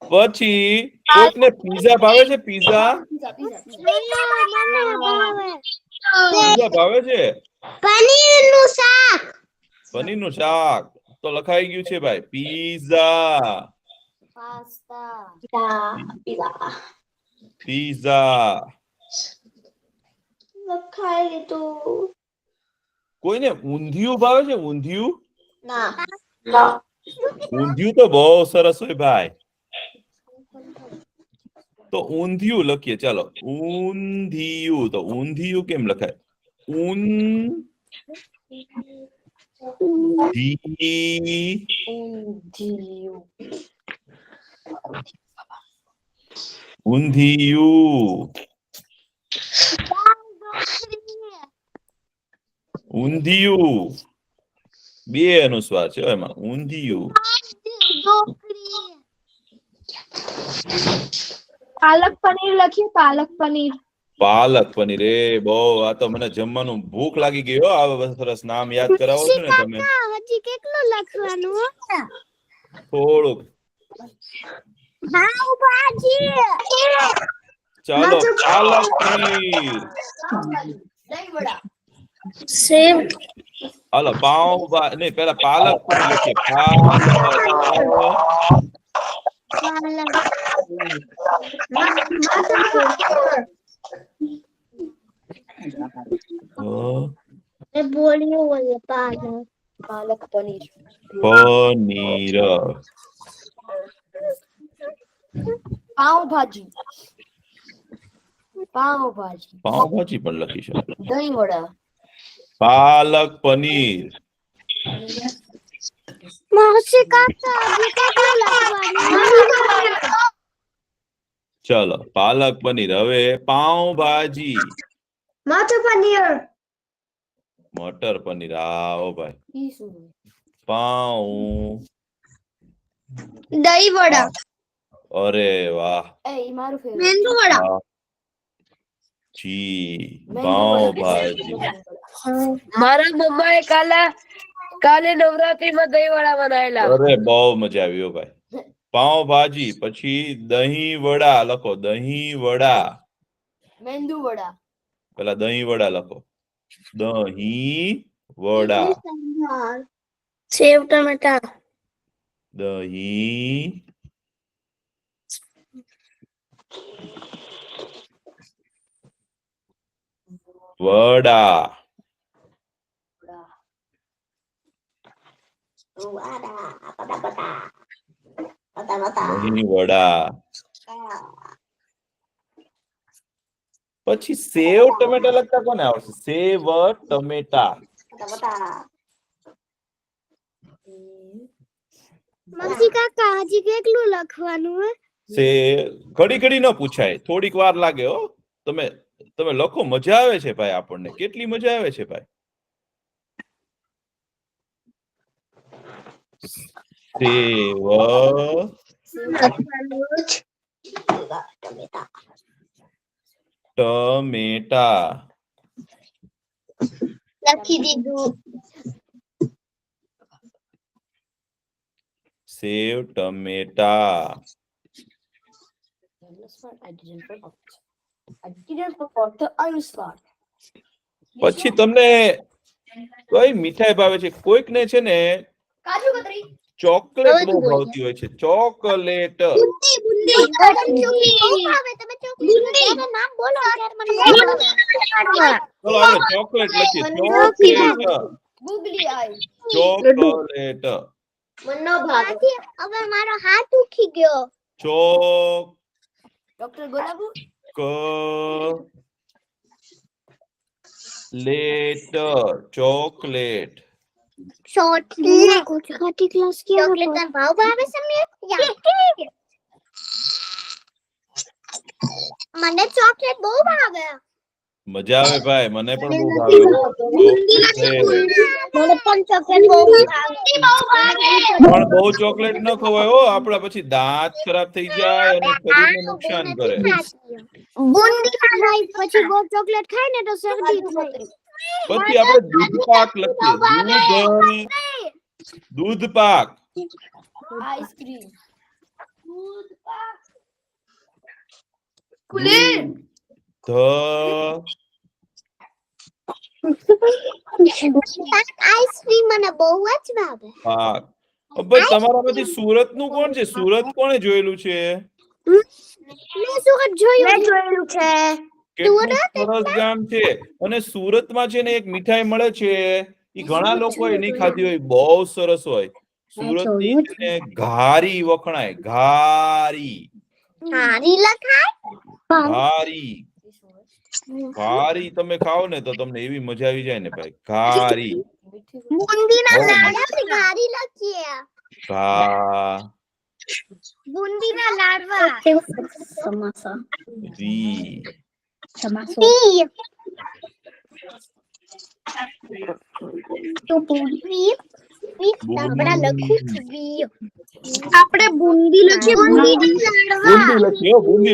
પછી કોકને પીઝા ભાવે છે? પીઝા પીઝા ભાવે છે? પનીરનું શાક. પનીરનું શાક તો લખાઈ ગયું છે ભાઈ. પીઝા. પીઝા લખાઈ લીધું. કોઈને ઊંધિયું ભાવે છે? ઊંધિયું. ના. ઊંધિયું તો બહુ સરસ હોય ભાઈ. તો ઊંધિયું લખીએ. ચાલો ઊંધિયું. તો ઊંધિયું કેમ લખાય? ઊંધિયું. ઊંધિયું બે અનુસ્વાર છે એમાં. ઊંધિયું. પાલક પનીર લખીએ. પાલક પનીર. પાલક પનીર. એ બહુ આ તો મને જમવાનું ભૂખ લાગી ગઈ હો. આ સરસ નામ યાદ કરાવો છો ને તમે. હજી કેટલું લખવાનું? થોડુંક. હા ભાજી. ચાલો પાલક પનીર. સેવ. હાલો પાવ નહીં પેલા પાલક પૂરી લખીએ. મેં બોલ્યું હોય પાલક પાલક પનીર. પનીર. પાવભાજી. પાવભાજી. પાવભાજી પણ લખી શકો. દહીં વડા. પાલક પનીર. માસી કાકા હજી કેટલું લખવાનું ચલો પાલક પનીર. હવે પાવભાજી. મટર પનીર. મટર પનીર. આવો ભાઈ. ઈ શું? પાઉ. દહીં વડા. અરે વાહ. એ ઈ મારું ફેવરેટ. મેંદુ વડા. વાહ. જી પાવભાજી. મારા મમ્માએ કાલે નવરાત્રીમાં દહીં વડા બનાવેલા. અરે બહુ મજા આવી હો ભાઈ. પાવભાજી પછી દહીં વડા લખો. દહીં વડા. મેંદુ વડા. પેલા દહીં વડા લખો. દહીં વડા. સેવ ટમેટા દહીં વડા. દહીં વડા. પછી સેવ ટમેટા લખતા કોને આવડશે? સેવ ટમેટા. માસી કાકા હજી કેટલું લખવાનું હે સે ઘડી ન પૂછાય, થોડીક વાર લાગે હો. તમે લખો, મજા આવે છે ભાઈ. આપણને કેટલી મજા આવે છે ભાઈ. ટમેટા. લખી દીધું સેવ ટમેટા. પછી તમને કઈ મીઠાઈ ભાવે છે? કોઈક ને છે ને કાજુ કતરી. ચોકલેટ બહુ ભાવતી હોય છે. ચોકલેટ. નામ બોલો ચલો આપણે ચોકલેટ લખીએ. ચોકલેટ. ગુગલી આઈ. ચોકલેટ. મનનો ભાગ. હવે મારો હાથ દુખી ગયો ડોક્ટર ગોલાબુ. ચોકલેટ. ચોકલેટ ગુજરાતી ક્લાસ કે ચોકલેટ ના ભાવ ભાવે છે મને ચોકલેટ બહુ ભાવે. મજા આવે ભાઈ. મને પણ બહુ ભાવે. મને પણ ચોકલેટ બહુ ભાવે. પણ બહુ ચોકલેટ ન ખવાય હો. આપડા પછી દાંત ખરાબ થઈ જાય અને શરીરને નુકસાન કરે. બુંદી ખાય પછી બહુ ચોકલેટ ખાય ને તો શરદી થાય. પછી આપણે દૂધ પાક લખીએ. દૂધ પાક. આઈસ્ક્રીમ. આઈસ્ક્રીમ મને બહુ જ ભાવે. પાક. ભાઈ તમારામાંથી સુરત નું કોણ છે? સુરત કોણે જોયેલું છે? મેં સુરત જોયેલું છે. કેટલું સરસ ગામ છે. અને સુરતમાં છે ને એક મીઠાઈ મળે છે. એ ઘણા લોકોએ નહીં ખાધી હોય. બહુ સરસ હોય. સુરતની છે ને ઘારી વખણાય. ઘારી. હારી લખાય. ઘારી. ઘારી તમે ખાઓ ને તો તમને એવી મજા આવી જાય ને ભાઈ. ઘારી. બુંદીના લાડવા ઘારી લખીએ. બુંદીના લાડવા. સમોસા. રી. આપણે બુંદી લખીએ. બુંદી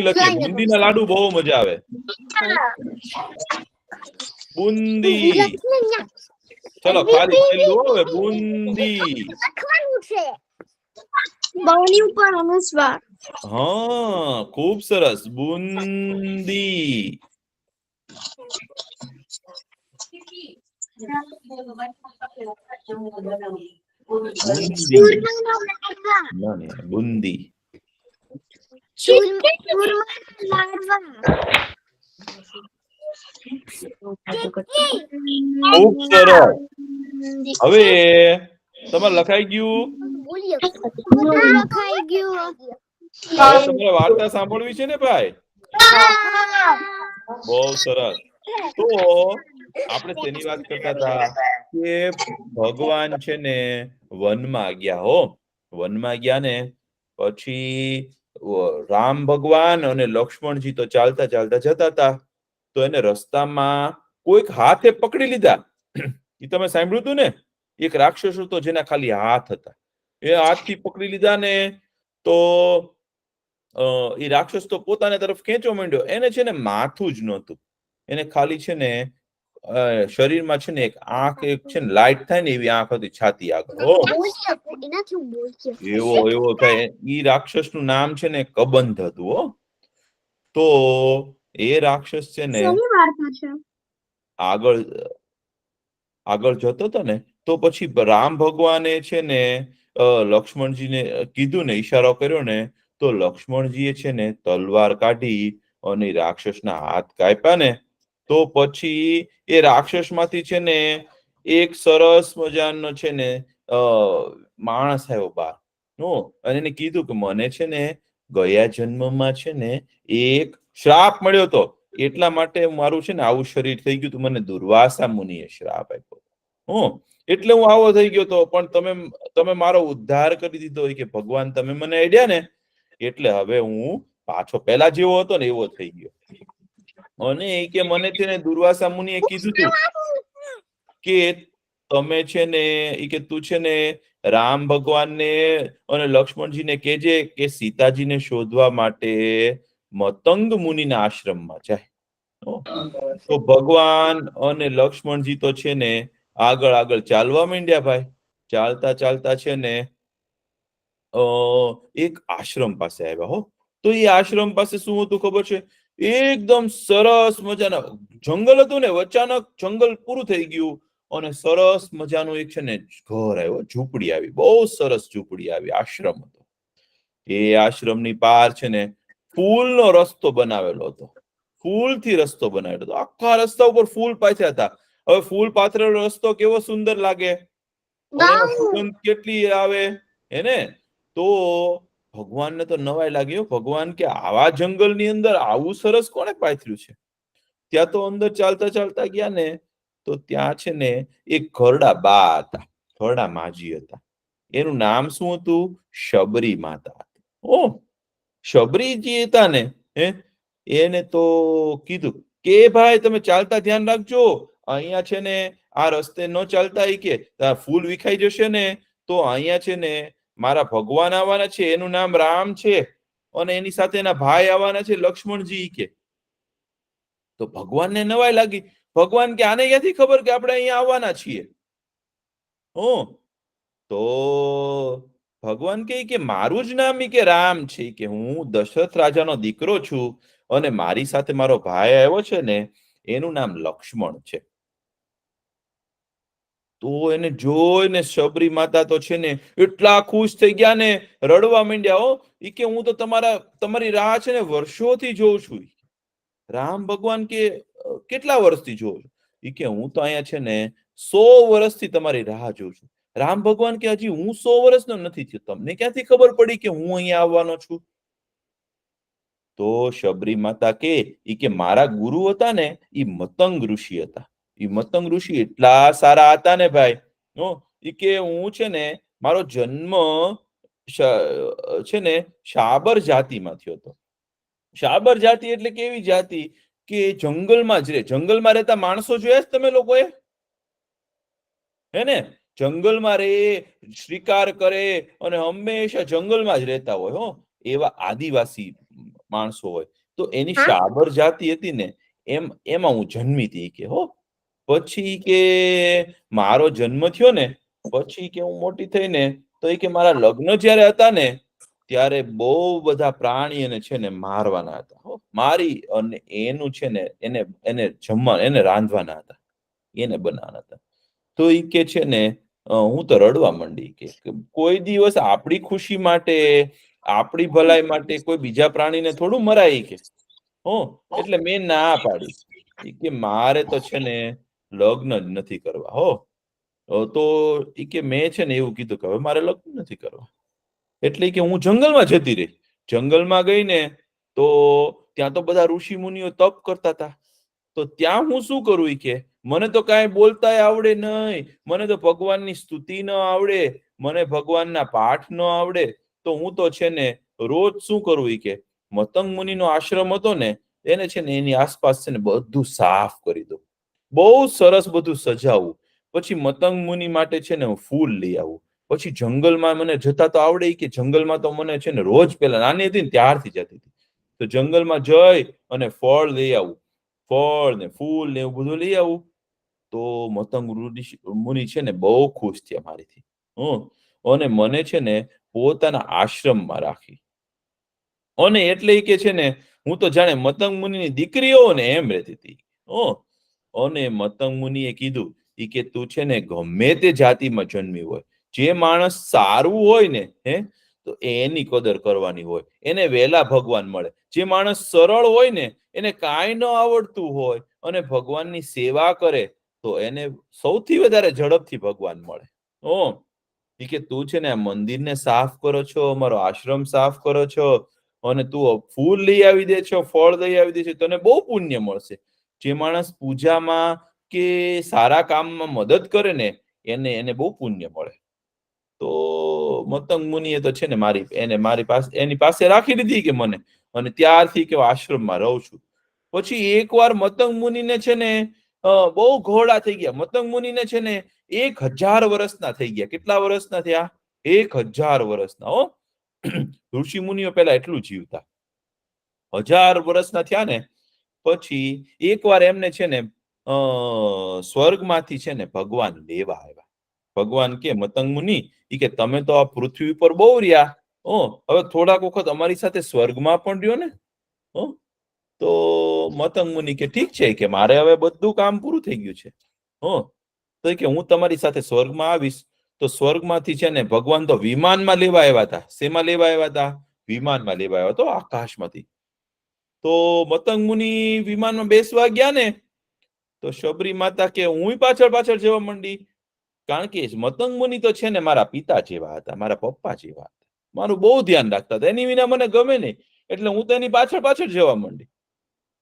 લખીએ. બુંદીના લાડુ બહુ મજા આવે. બુંદી. ચલો ખાલી છેલ્લું હવે. બુંદી. લખવાનું છે. બહુની ઉપર અનુસ્વાર. હા, ખૂબ સરસ. બુંદી. બુંદી. ચૂરમા લાડવા. ખૂબ સરસ. હવે તમારે લખાઈ ગયું? લખાઈ ગયું. હવે તમારે વાર્તા સાંભળવી છે ને ભાઈ? બહુ સરસ. તો આપણે તેની વાત કરતા હતા કે ભગવાન છે ને વનમાં ગયા હો. વનમાં ગયા ને પછી રામ ભગવાન અને લક્ષ્મણજી તો ચાલતા ચાલતા જતા હતા. તો એને રસ્તામાં કોઈક હાથે પકડી લીધા. એ તમે સાંભળ્યું હતું ને? એક રાક્ષસ હતો જેના ખાલી હાથ હતા. એ હાથથી પકડી લીધા ને તો એ રાક્ષસ તો પોતાના તરફ ખેંચવા માંડ્યો. એને છે ને માથું જ નહોતું. એને ખાલી છે ને શરીરમાં છે ને એક આંખ, એક છે ને લાઈટ થાય ને એવી આંખ હતી છાતી આગળ. એવો થાય. ઈ રાક્ષસનું નામ છે ને કબંધ હતું. હો, તો એ રાક્ષસ છે ને આગળ જતો હતો ને તો પછી રામ ભગવાને છે ને લક્ષ્મણજીને કીધું ને, ઈશારો કર્યો ને તો લક્ષ્મણજીએ છે ને તલવાર કાઢી અને રાક્ષસના હાથ કાપ્યા ને તો પછી એ રાક્ષસમાંથી છે ને એક સરસ મજાનો છે ને માણસ આવ્યો બહાર. અને એને કીધું કે મને છે ને ગયા જન્મમાં છે ને એક શ્રાપ મળ્યો હતો, એટલા માટે મારું છે ને આવું શરીર થઈ ગયું હતું. મને દુર્વાસા મુનિએ શ્રાપ આપ્યો. એટલે હું આવો થઈ ગયો હતો, પણ તમે મારો ઉદ્ધાર કરી દીધો કે ભગવાન તમે મને અડ્યા ને એટલે હવે હું પાછો પહેલા જેવો હતો ને એવો થઈ ગયો. અને એ કે મને છે ને દુર્વાસા મુનિએ કીધું હતું કે તમે છે ને એ કે તું છે ને રામ ભગવાનને અને લક્ષ્મણજીને કહેજે કે સીતાજીને શોધવા માટે મતંગ મુનિના આશ્રમમાં જાય. તો ભગવાન અને લક્ષ્મણજી તો છે ને આગળ ચાલવા માંડ્યા ભાઈ. ચાલતા ચાલતા છે ને એક આશ્રમ પાસે આવ્યા. હો, તો એ આશ્રમ પાસે શું હતું ખબર છે? એકદમ સરસ મજાના જંગલ હતું ને, અચાનક જંગલ પૂરું થઈ ગયું અને સરસ મજાનું એક છે ને ઘર આવ્યો, ઝૂંપડી આવી, બહુ સરસ ઝૂંપડી આવી, આશ્રમ હતો. એ આશ્રમની પાર છે ને ફૂલનો રસ્તો બનાવેલો હતો. ફૂલથી રસ્તો બનાવેલો હતો. આખા રસ્તા ઉપર ફૂલ પાથર્યા હતા. હવે ફૂલ પાથરેલો રસ્તો કેવો સુંદર લાગે, સુગંધ કેટલી આવે એને. તો ભગવાનને તો નવાઈ લાગી. ભગવાન કે આવા જંગલની અંદર આવું સરસ કોણે પાથર્યું છે? ત્યાં તો અંદર ચાલતા ચાલતા ગયા ને તો ત્યાં છે ને એક ઘરડા બા હતા, ઘરડા માજી હતા. એનું નામ શું હતું? શબરી માતા. શબરીજી હતા ને એને તો કીધું કે ભાઈ તમે ચાલતા ધ્યાન રાખજો, અહીંયા છે ને આ રસ્તે ન ચાલતા. કે ફૂલ વિખાઈ જશે ને તો અહીંયા છે ને મારા ભગવાન આવવાના છે, એનું નામ રામ છે અને એની સાથે એના ભાઈ આવવાના છે લક્ષ્મણજી. કે તો ભગવાનને નવાઈ લાગી. ભગવાન કે આને ક્યાંથી ખબર કે આપણે અહીંયા આવવાના છીએ? તો ભગવાન કે મારું જ નામ કે રામ છે, કે હું દશરથ રાજાનો દીકરો છું અને મારી સાથે મારો ભાઈ આવ્યો છે ને એનું નામ લક્ષ્મણ છે. તો એને જોઈને શબરી માતા તો છે ને એટલા ખુશ થઈ ગયા ને રડવા માંડ્યા. કે હું તો તમારી રાહ છે ને વર્ષોથી જોઉં છું. રામ ભગવાન કે કેટલા વર્ષથી જોઉં છું? કે હું તો અહીંયા છે ને 100 વર્ષથી તમારી રાહ જોઉં છું. રામ ભગવાન કે હજી હું 100 વર્ષનો નથી થયો, તમને ક્યાંથી ખબર પડી કે હું અહીંયા આવવાનો છું? તો શબરી માતા કે મારા ગુરુ હતા ને એ મતંગ ઋષિ હતા. એ મતંગ ઋષિ એટલા સારા હતા ને ભાઈ. કે હું છે ને મારો જન્મ છે ને શાબર જાતિમાં થયો હતો. શાબર જાતિ એટલે કેવી જાતિ કે જંગલમાં જ રહે. જંગલમાં રહેતા માણસો જોયા તમે લોકોએ? હે ને? જંગલમાં રહે, શિકાર કરે અને હંમેશા જંગલમાં જ રહેતા હોય. એવા આદિવાસી માણસો હોય. તો એની શાબર જાતિ હતી ને એમાં હું જન્મી હતી. કે પછી કે મારો જન્મ થયો ને પછી કે હું મોટી થઈને તો કે મારા લગ્ન જયારે હતા ને ત્યારે બહુ બધા પ્રાણી એને છે ને મારવાના હતા. મારી અને એનું છે ને એને જમવા, એને રાંધવાના હતા, એને બનાવવાના હતા. તો એ કે છે ને હું તો રડવા માંડી. કે કોઈ દિવસ આપણી ખુશી માટે, આપણી ભલાઈ માટે કોઈ બીજા પ્રાણીને થોડું મરાય. કે એટલે મેં ના પાડી. ઈ કે મારે તો છે ને લગ્ન જ નથી કરવા હો. તો ઈ કે મેં છે ને એવું કીધું કે હવે મારે લગ્ન નથી કરવા. એટલે ઈ કે હું જંગલમાં જતી રહી. જંગલમાં ગઈ ને તો ત્યાં તો બધા ઋષિ મુનિઓ તપ કરતા હતા. તો ત્યાં હું શું કરું ઈ કે મને તો કાંઈ બોલતાય આવડે નહીં, મને તો ભગવાનની સ્તુતિ ન આવડે, મને ભગવાનના પાઠ ન આવડે. તો હું તો છે ને રોજ શું કરું ઈ કે મતંગ મુનિનો આશ્રમ હતો ને એને છે ને એની આસપાસ છે ને બધું સાફ કરી દઉં. બહુ સરસ બધું સજાવું. પછી મતંગ મુનિ માટે છે ને હું ફૂલ લઈ આવું. પછી જંગલમાં મને જતા તો આવડે ઈ કે જંગલમાં તો મને છે ને રોજ પેલા નાની હતી ને ત્યારથી જતી હતી. તો જંગલમાં જઈ અને ફળ લઈ આવું. ફળ ને ફૂલ ને એવું બધું લઈ આવું. તો મતંગ મુનિ છે ને બહુ ખુશ થયા મારીથી. અને મને છે ને પોતાના આશ્રમમાં રાખી. અને એટલે ઈ કે છે ને હું તો જાણે મતંગ મુનિની દીકરી હોઉં ને એમ રહેતી હતી. અને મતંગ મુનિએ કીધું ઈ કે તું છે ને ગમે તે જાતિમાં જન્મી હોય, જે માણસ સારું હોય ને તો એની કદર કરવાની હોય, એને વહેલા ભગવાન મળે. જે માણસ સરળ હોય ને એને કાંઈ ન આવડતું હોય અને ભગવાનની સેવા કરે તો એને સૌથી વધારે ઝડપથી ભગવાન મળે. ઈ કે તું છે ને આ મંદિરને સાફ કરો છો, અમારો આશ્રમ સાફ કરો છો અને તું ફૂલ લઈ આવી દે છો, ફળ લઈ આવી દે છે, તને બહુ પુણ્ય મળશે. જે માણસ પૂજામાં કે સારા કામમાં મદદ કરે ને એને બહુ પુણ્ય મળે. તો મતંગ મુનિએ તો છે ને એની પાસે રાખી લીધી કે મને, અને ત્યારથી કે આશ્રમમાં રહું છું. પછી એકવાર મતંગ મુનિને છે ને બહુ ઘોડા થઈ ગયા. મતંગ મુનિને છે ને 1000 વર્ષના થઈ ગયા. કેટલા વર્ષના થયા? 1000 વર્ષના. ઋષિ મુનિઓ પહેલા એટલું જીવતા. 1000 વર્ષના થયા ને પછી એકવાર એમને છે ને સ્વર્ગમાંથી છે ને ભગવાન લેવા આવ્યા. ભગવાન કે મતંગ મુનિ ઈ કે તમે તો આ પૃથ્વી પર બહુ રહ્યા, હવે થોડાક વખત અમારી સાથે સ્વર્ગમાં પણ રહ્યો ને. તો મતંગ મુનિ કે ઠીક છે કે મારે હવે બધું કામ પૂરું થઈ ગયું છે. તો કે હું તમારી સાથે સ્વર્ગમાં આવીશ. તો સ્વર્ગમાંથી છે ને ભગવાન તો વિમાનમાં લેવા આવ્યા હતા. શેમાં લેવા આવ્યા હતા? વિમાનમાં લેવા આવ્યા તો આકાશમાંથી. તો મતંગ મુનિ વિમાનમાં બેસવા ગયા ને તો શબરી માતા કે હું પાછળ જવા માંડી. કારણ કે મતંગ મુનિ તો છે ને મારા પિતા જેવા હતા, મારા પપ્પા જેવા હતા. મારું બહુ ધ્યાન રાખતા હતા. એની વિના મને ગમે નહીં એટલે હું તો એની પાછળ જવા માંડી.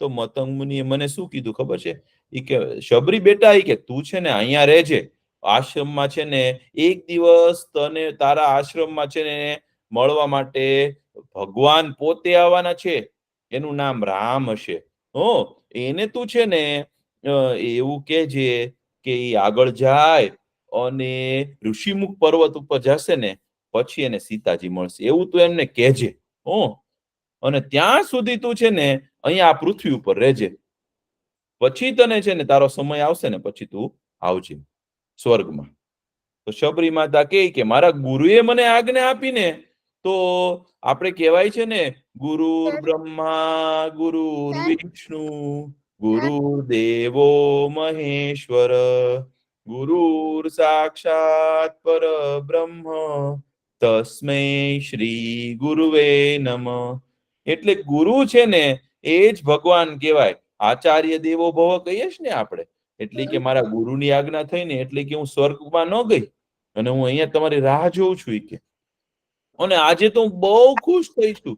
તો મતંગ મુનિએ મને શું કીધું ખબર છે? ઈ કે શબરી બેટા ઈ કે તું છે ને અહીંયા રહેજે. આશ્રમમાં છે ને એક દિવસ તને તારા આશ્રમમાં છે ને મળવા માટે ભગવાન પોતે આવવાના છે. એનું નામ રામ હશે. એને તું છે ને એવું કહેજે કે ઈ આગળ જાય અને ઋષિમુખ પર્વત ઉપર જશે ને પછી એને સીતાજી મળશે. એવું તું એમને કહેજે. અને ત્યાં સુધી તું છે ને અહીંયા આ પૃથ્વી ઉપર રહેજે. પછી તને છે ને તારો સમય આવશે ને પછી તું આવજે સ્વર્ગમાં. તો શબરી માતા કે મારા ગુરુએ મને આજ્ઞા આપીને તો આપણે કહેવાય છે ને ગુરુર બ્રહ્મા ગુરુર વિષ્ણુ ગુરુર્દેવો મહેશ્વર ગુરુર સાક્ષાત પરબ્રહ્મ તસ્મૈ શ્રી ગુરુવે નમઃ. એટલે ગુરુ છે ને એ જ ભગવાન કહેવાય. આચાર્ય દેવો ભવ કહીએ છે ને આપણે. એટલે કે મારા ગુરુની આજ્ઞા થઈ ને એટલે કે હું સ્વર્ગમાં ન ગઈ અને હું અહીંયા તમારી રાહ જોઉં છું કે. અને આજે તો હું બહુ ખુશ થઈ છું.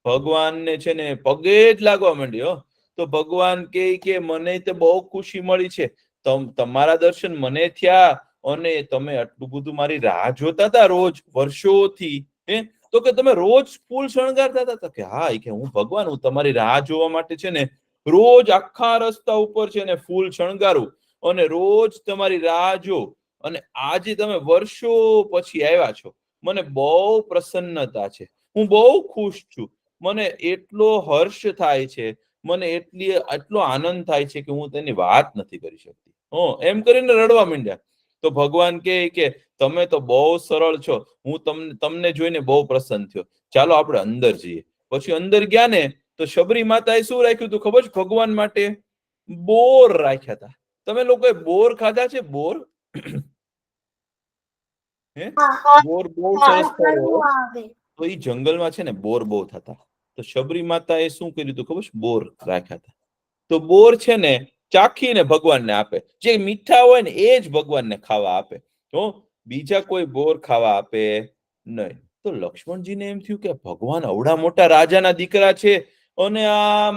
ભગવાનને છે ને પગે જ લાગવા માંડી. તો ભગવાન કે મને તો બહુ ખુશી મળી છે. તમારા દર્શન મને થયા અને તમે આટલું બધું મારી રાહ જોતા હતા રોજ વર્ષોથી. તો કે તમે રોજ ફૂલ શણગારતા હતા? કે હા, કે હું ભગવાન હું તમારી રાહ જોવા માટે છે ને રોજ આખા રસ્તા ઉપર છે ને ફૂલ શણગારું અને રોજ તમારી રાહ જો. અને આજે તમે વર્ષો પછી આવ્યા છો. મને બહુ પ્રસન્નતા છે. હું બહુ ખુશ છું. મને એટલો હર્ષ થાય છે, મને એટલો આનંદ થાય છે કે હું તેની વાત નથી કરી શકતી. એમ કરીને રડવા માંડ્યા. તો ભગવાન કે તમે તો બહુ સરળ છો. હું તમને જોઈને બહુ પ્રસન્ન થયો. ચાલો આપણે અંદર જઈએ. પછી અંદર ગયા ને તો શબરી માતાએ શું રાખ્યું હતું ખબર છે? ભગવાન માટે બોર રાખ્યા હતા. તમે લોકોએ બોર ખાધા છે? બોર બોર બહુ સરસ થાય. તો એ જંગલમાં છે ને બોર બહુ થતા. તો શબરી માતાએ શું કર્યું હતું ખબર છે? બોર રાખ્યા હતા. તો બોર છે ને ચાખીને ભગવાનને આપે. જે મીઠા હોય ને એ જ ભગવાનને ખાવા આપે. તો બીજા કોઈ બોર ખાવા આપે નહીં. તો લક્ષ્મણજીને એમ થયું કે ભગવાન અવડા મોટા રાજાના દીકરા છે અને આ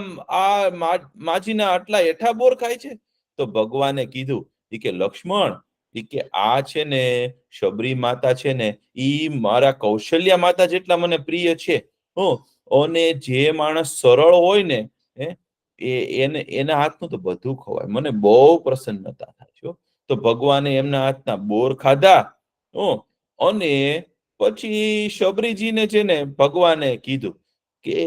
માજીના આટલા હેઠા બોર ખાય છે. તો ભગવાને કીધું કે લક્ષ્મણ કે આ છે ને શબરી માતા છે ને ઈ મારા કૌશલ્યા માતા જેટલા મને પ્રિય છે. અને જે માણસ સરળ હોય ને એના હાથનું તો બધું ખવાય. મને બહુ પ્રસન્નતા થાય છે. તો ભગવાને એમના હાથના બોર ખાધા. અને પછી શબરીજીને છે ને ભગવાને કીધું કે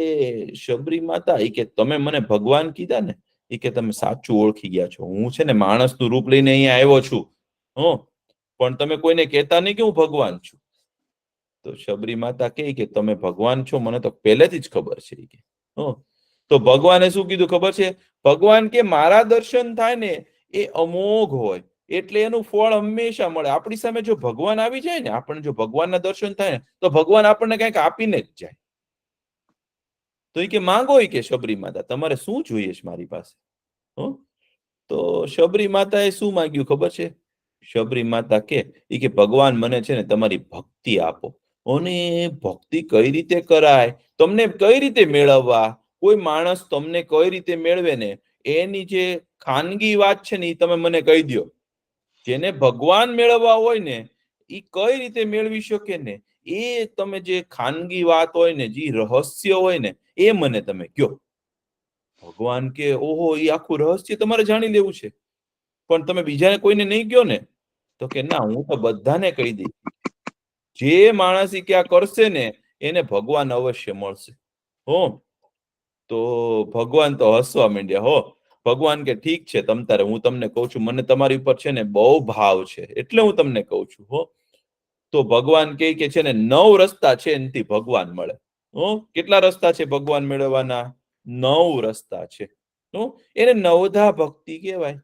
શબરી માતા કે તમે મને ભગવાન કીધા ને કે તમે સાચું ઓળખી ગયા છો. હું છે ને માણસનું રૂપ લઈને અહીંયા આવ્યો છું. પણ તમે કોઈને કહેતા નહીં કે હું ભગવાન છું. તો શબરી માતા કહે કે તમે ભગવાન છો મને તો પહેલેથી જ ખબર છે કે. તો ભગવાને શું કીધું ખબર છે? ભગવાન કે મારા દર્શન થાય ને એ અમોઘ હોય એટલે એનું ફળ હંમેશા મળે. આપણી સામે જો ભગવાન આવી જાય ને, આપણને જો ભગવાનના દર્શન થાય ને તો ભગવાન આપણને કંઈક આપીને જ જાય. તો એ કે માંગો કે શબરી માતા તમારે શું જોઈએ છે મારી પાસે? તો શબરી માતાએ શું માંગ્યું ખબર છે? શબરી માતા કે ભગવાન મને છે ને તમારી ભક્તિ આપો. અને ભક્તિ કઈ રીતે કરાય, તમને કઈ રીતે મેળવવા, કોઈ માણસ તમને કઈ રીતે મેળવે ને એની જે ખાનગી વાત છે ને એ તમે મને કહી દો. જેને ભગવાન મેળવવા હોય ને એ કઈ રીતે મેળવી શકે ને એ તમે જે ખાનગી વાત હોય ને જે રહસ્ય હોય ને એ મને તમે કહો. ભગવાન કે ઓહો એ આખું રહસ્ય તમારે જાણી લેવું છે પણ તમે બીજાને કોઈને નહીં કહો ને? તો કે ના હું તો બધાને કહી દઈશ. જે માણસ ક્યાં કરશે ને એને ભગવાન અવશ્ય મળશે. તો ભગવાન તો હસવા માંડ્યા. ભગવાન કે ઠીક છે તમ તારે હું તમને કહું છું મને તમારી ઉપર છે ને બહુ ભાવ છે એટલે હું તમને કહું છું. તો ભગવાન કે છે ને 9 રસ્તા છે એનાથી ભગવાન મળે. કેટલા રસ્તા છે ભગવાન મેળવવાના? 9 રસ્તા છે. એને નવધા ભક્તિ કહેવાય.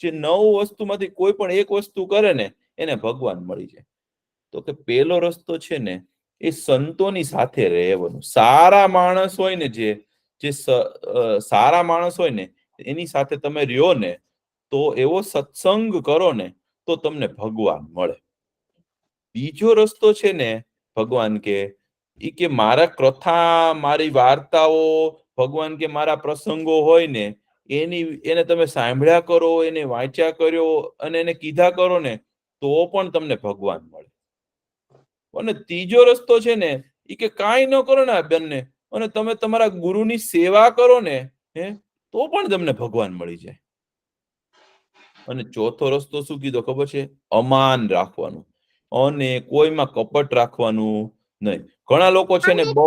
જે 9 વસ્તુમાંથી કોઈ પણ એક વસ્તુ કરે ને એને ભગવાન મળી જાય. તો કે પેલો રસ્તો છે ને એ સંતોની સાથે રહેવાનું. સારા માણસ હોય ને જે સારા માણસ હોય ને એની સાથે તમે રહ્યો ને તો એવો સત્સંગ કરો ને તો તમને ભગવાન મળે. બીજો રસ્તો છે ને ભગવાન કે મારા કથા મારી વાર્તાઓ ભગવાન કે મારા પ્રસંગો હોય ને એને તમે સાંભળ્યા કરો, એને વાંચ્યા કર્યો અને એને કીધા કરો ને તો પણ તમને ભગવાન મળે. અને ત્રીજો રસ્તો છે ને એ કે કાંઈ ન કરો ને આ બંને અને તમે તમારા ગુરુની સેવા કરો ને તો પણ તમને ભગવાન મળી જાય. અને ચોથો રસ્તો શું કીધો ખબર છે? અમાન રાખવાનું અને કોઈમાં કપટ રાખવાનું નહીં. ઘણા લોકો છે ને બહુ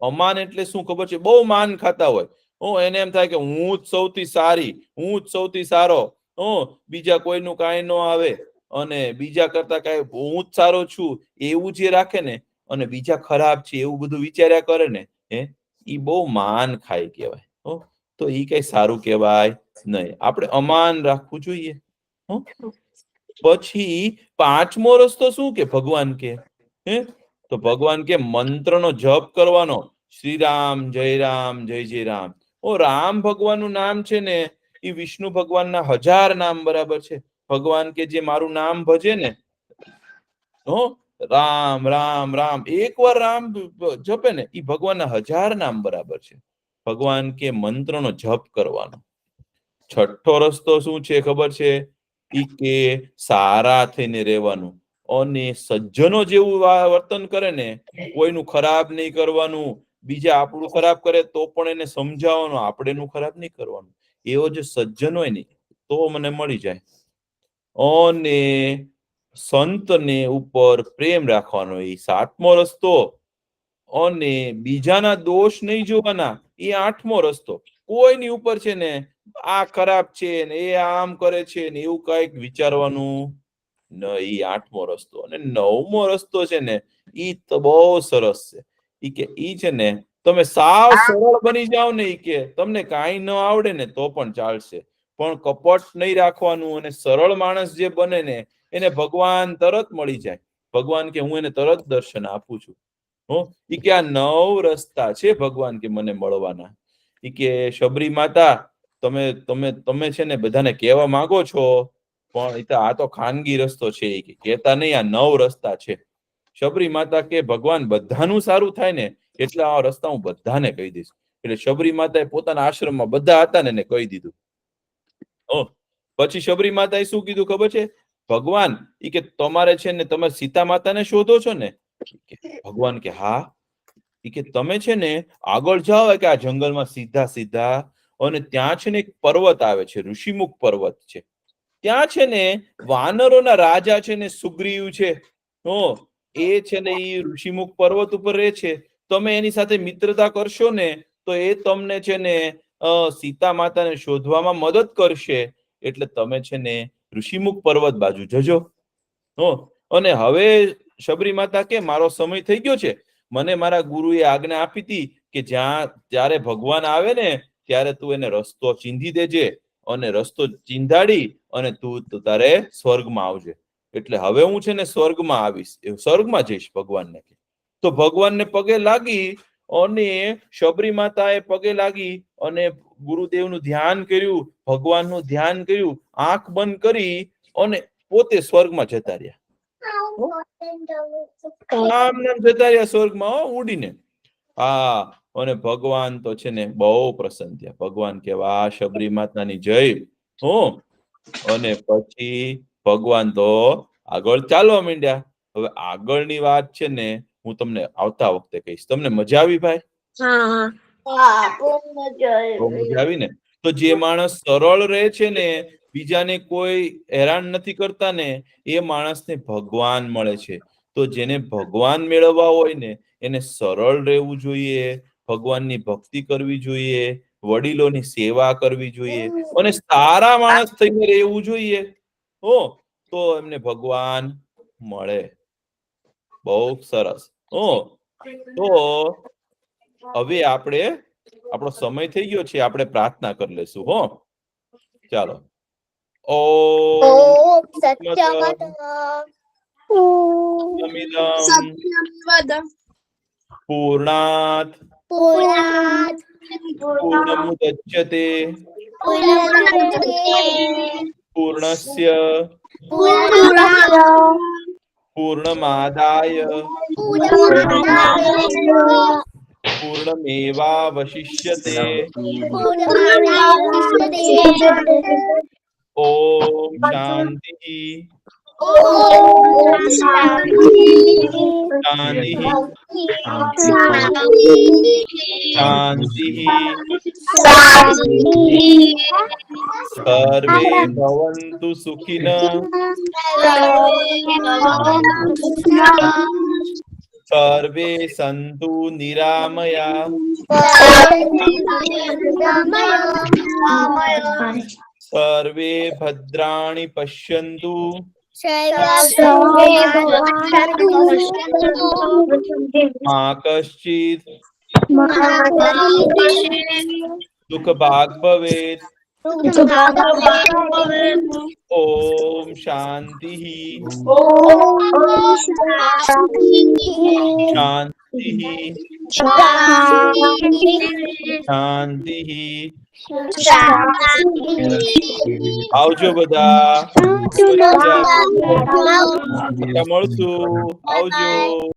અમાન એટલે શું ખબર છે? બહુ માન ખાતા હોય. એને એમ થાય કે હું જ સૌથી સારી, હું જ સૌથી સારો, બીજા કોઈનું કાંઈ ન આવે અને બીજા કરતા કાંઈ હું જ સારો છું એવું જે રાખે ને અને બીજા ખરાબ છે એવું બધું વિચાર્યા કરે ને એ બહુ માન ખાય કહેવાય. તો એ કઈ સારું કહેવાય નહીં. આપણે અમાન રાખવું જોઈએ. પછી 5મો રસ્તો શું કે ભગવાન કે તો ભગવાન કે મંત્રનો જપ કરવાનો. શ્રી રામ જય રામ જય જય રામ. રામ ભગવાનનું નામ છે ને એ વિષ્ણુ ભગવાનના 1000 નામ બરાબર છે. ભગવાન કે જે મારું નામ ભજે ને રામ રામ રામ એકવાર રામ જપે ને એ ભગવાનના 1000 નામ બરાબર છે. ભગવાન કે મંત્રનો જપ કરવાનો. 6થો રસ્તો શું છે ખબર છે? કે સારા થઈને રહેવાનું અને સજ્જનો જેવું વર્તન કરે ને કોઈનું ખરાબ નહીં કરવાનું. બીજા આપણું ખરાબ કરે તો પણ એને સમજાવવાનું, આપણે એનું ખરાબ નહીં કરવાનું. એવો જે સજ્જન હોય ને તો મને મળી જાય. અને સંતને ઉપર પ્રેમ રાખવાનો એ 7મો રસ્તો. અને બીજાના દોષ નહીં જોવાના એ 8મો રસ્તો. કોઈની ઉપર છે ને આ ખરાબ છે ને એ આમ કરે છે ને એવું કઈક વિચારવાનું ન. એ 8મો રસ્તો. અને 9મો રસ્તો છે ને ઈ તો બહુ સરસ છે. કે ઈ છે ને તમે સાવ સરળ બની જાઓ ને કે તમને કાંઈ ન આવડે ને તો પણ ચાલશે પણ કપટ નહીં રાખવાનું. અને સરળ માણસ જે બને ને એને ભગવાન તરત મળી જાય. ભગવાન કે હું એને તરત દર્શન આપું છું. કે આ 9 રસ્તા છે ભગવાન કે મને મળવાના. કે શબરી માતા તમે છે ને બધાને કહેવા માંગો છો, પણ આ તો ખાનગી રસ્તો છે, એ કહેતા નહીં, આ 9 રસ્તા છે. શબરી માતા કે ભગવાન બધાનું સારું થાય ને એટલે આ રસ્તા હું બધાને કહી દઈશ. એટલે શબરી માતાએ પોતાના આશ્રમમાં બધા હતા ને એને કહી દીધું. પછી શબરી માતાએ શું કીધું ખબર છે? ભગવાન ઈ કે તમારે છે ને તમે સીતા માતાને શોધો છો ને? ભગવાન કે હા. ઈ કે તમે છે ને આગળ જાઓ કે આ જંગલમાં સીધા અને ત્યાં છે ને એક પર્વત આવે છે, ઋષિમુખ પર્વત છે. ત્યાં છે ને વાનરોના રાજા છે ને સુગ્રીવ છે, એ છે ને એ ઋષિમુખ પર્વત ઉપર રહે છે. તમે એની સાથે મિત્રતા કરશો ને તો એ તમને છે ને સીતા માતાને શોધવામાં મદદ કરશે. એટલે તમે છે ને ઋષિમુખ પર્વત બાજુ જજો. અને હવે શબરી માતા કે મારો સમય થઈ ગયો છે, મને મારા ગુરુએ આજ્ઞા આપી હતી કે જ્યારે ભગવાન આવે ને ત્યારે તું એને રસ્તો ચીંધી દેજે, અને રસ્તો ચીંધાડી અને તું તારે સ્વર્ગમાં આવજે. એટલે હવે હું છે ને સ્વર્ગમાં આવીશ, સ્વર્ગમાં જઈશ ભગવાનને. તો ભગવાનને પગે લાગી અને શબરી માતાએ પગે લાગી અને ગુરુદેવનું ધ્યાન કર્યું, ભગવાનનું ધ્યાન કર્યું, આંખ બંધ કરી અને પોતે સ્વર્ગમાં જતા રહ્યા. આમ નામ જતા રહ્યા સ્વર્ગમાં ઉડીને. અને ભગવાન તો છે ને બહુ પ્રસન્ન થયા. ભગવાન કે વાહ શબરી માતાની જય. અને પછી ભગવાન તો આગળ ચાલવા માંડ્યા. હવે આગળની વાત છે ને હું તમને આવતા વખતે કહીશ. તમને મજા આવી ભાઈ? બહુ મજા આવી ને. તો જે માણસ સરળ રહે છે ને, બીજાને કોઈ હેરાન નથી કરતા ને, એ માણસને ભગવાન મળે છે. તો જેને ભગવાન મેળવવા હોય ને એને સરળ રહેવું જોઈએ, ભગવાનની ભક્તિ કરવી જોઈએ, વડીલોની સેવા કરવી જોઈએ અને સારા માણસ થઈને રહેવું જોઈએ. તો એમને ભગવાન મળે. બહુ સરસ. તો હવે આપણો સમય થઈ ગયો છે, આપણે પ્રાર્થના કરી લેશું. ચાલો. ઓમ સત્યમિદં પૂર્ણાત પૂર્ણમુદચ્યતે પૂર્ણસ્ય પૂર્ણમાદાય પૂર્ણમેવાવશિષ્યતે. ઓમ શાંતિ સર્વે ભવन्तु સુખિનઃ સર્વે સन्तु નિરામયા સર્વે ભદ્રાણિ પશ્યन्तુ મા કશ્ચિત દુઃખ ભાગ ભવેત. ઓમ શાંતિ શાંતિ. આવજો બધા. મળશું. આવજો.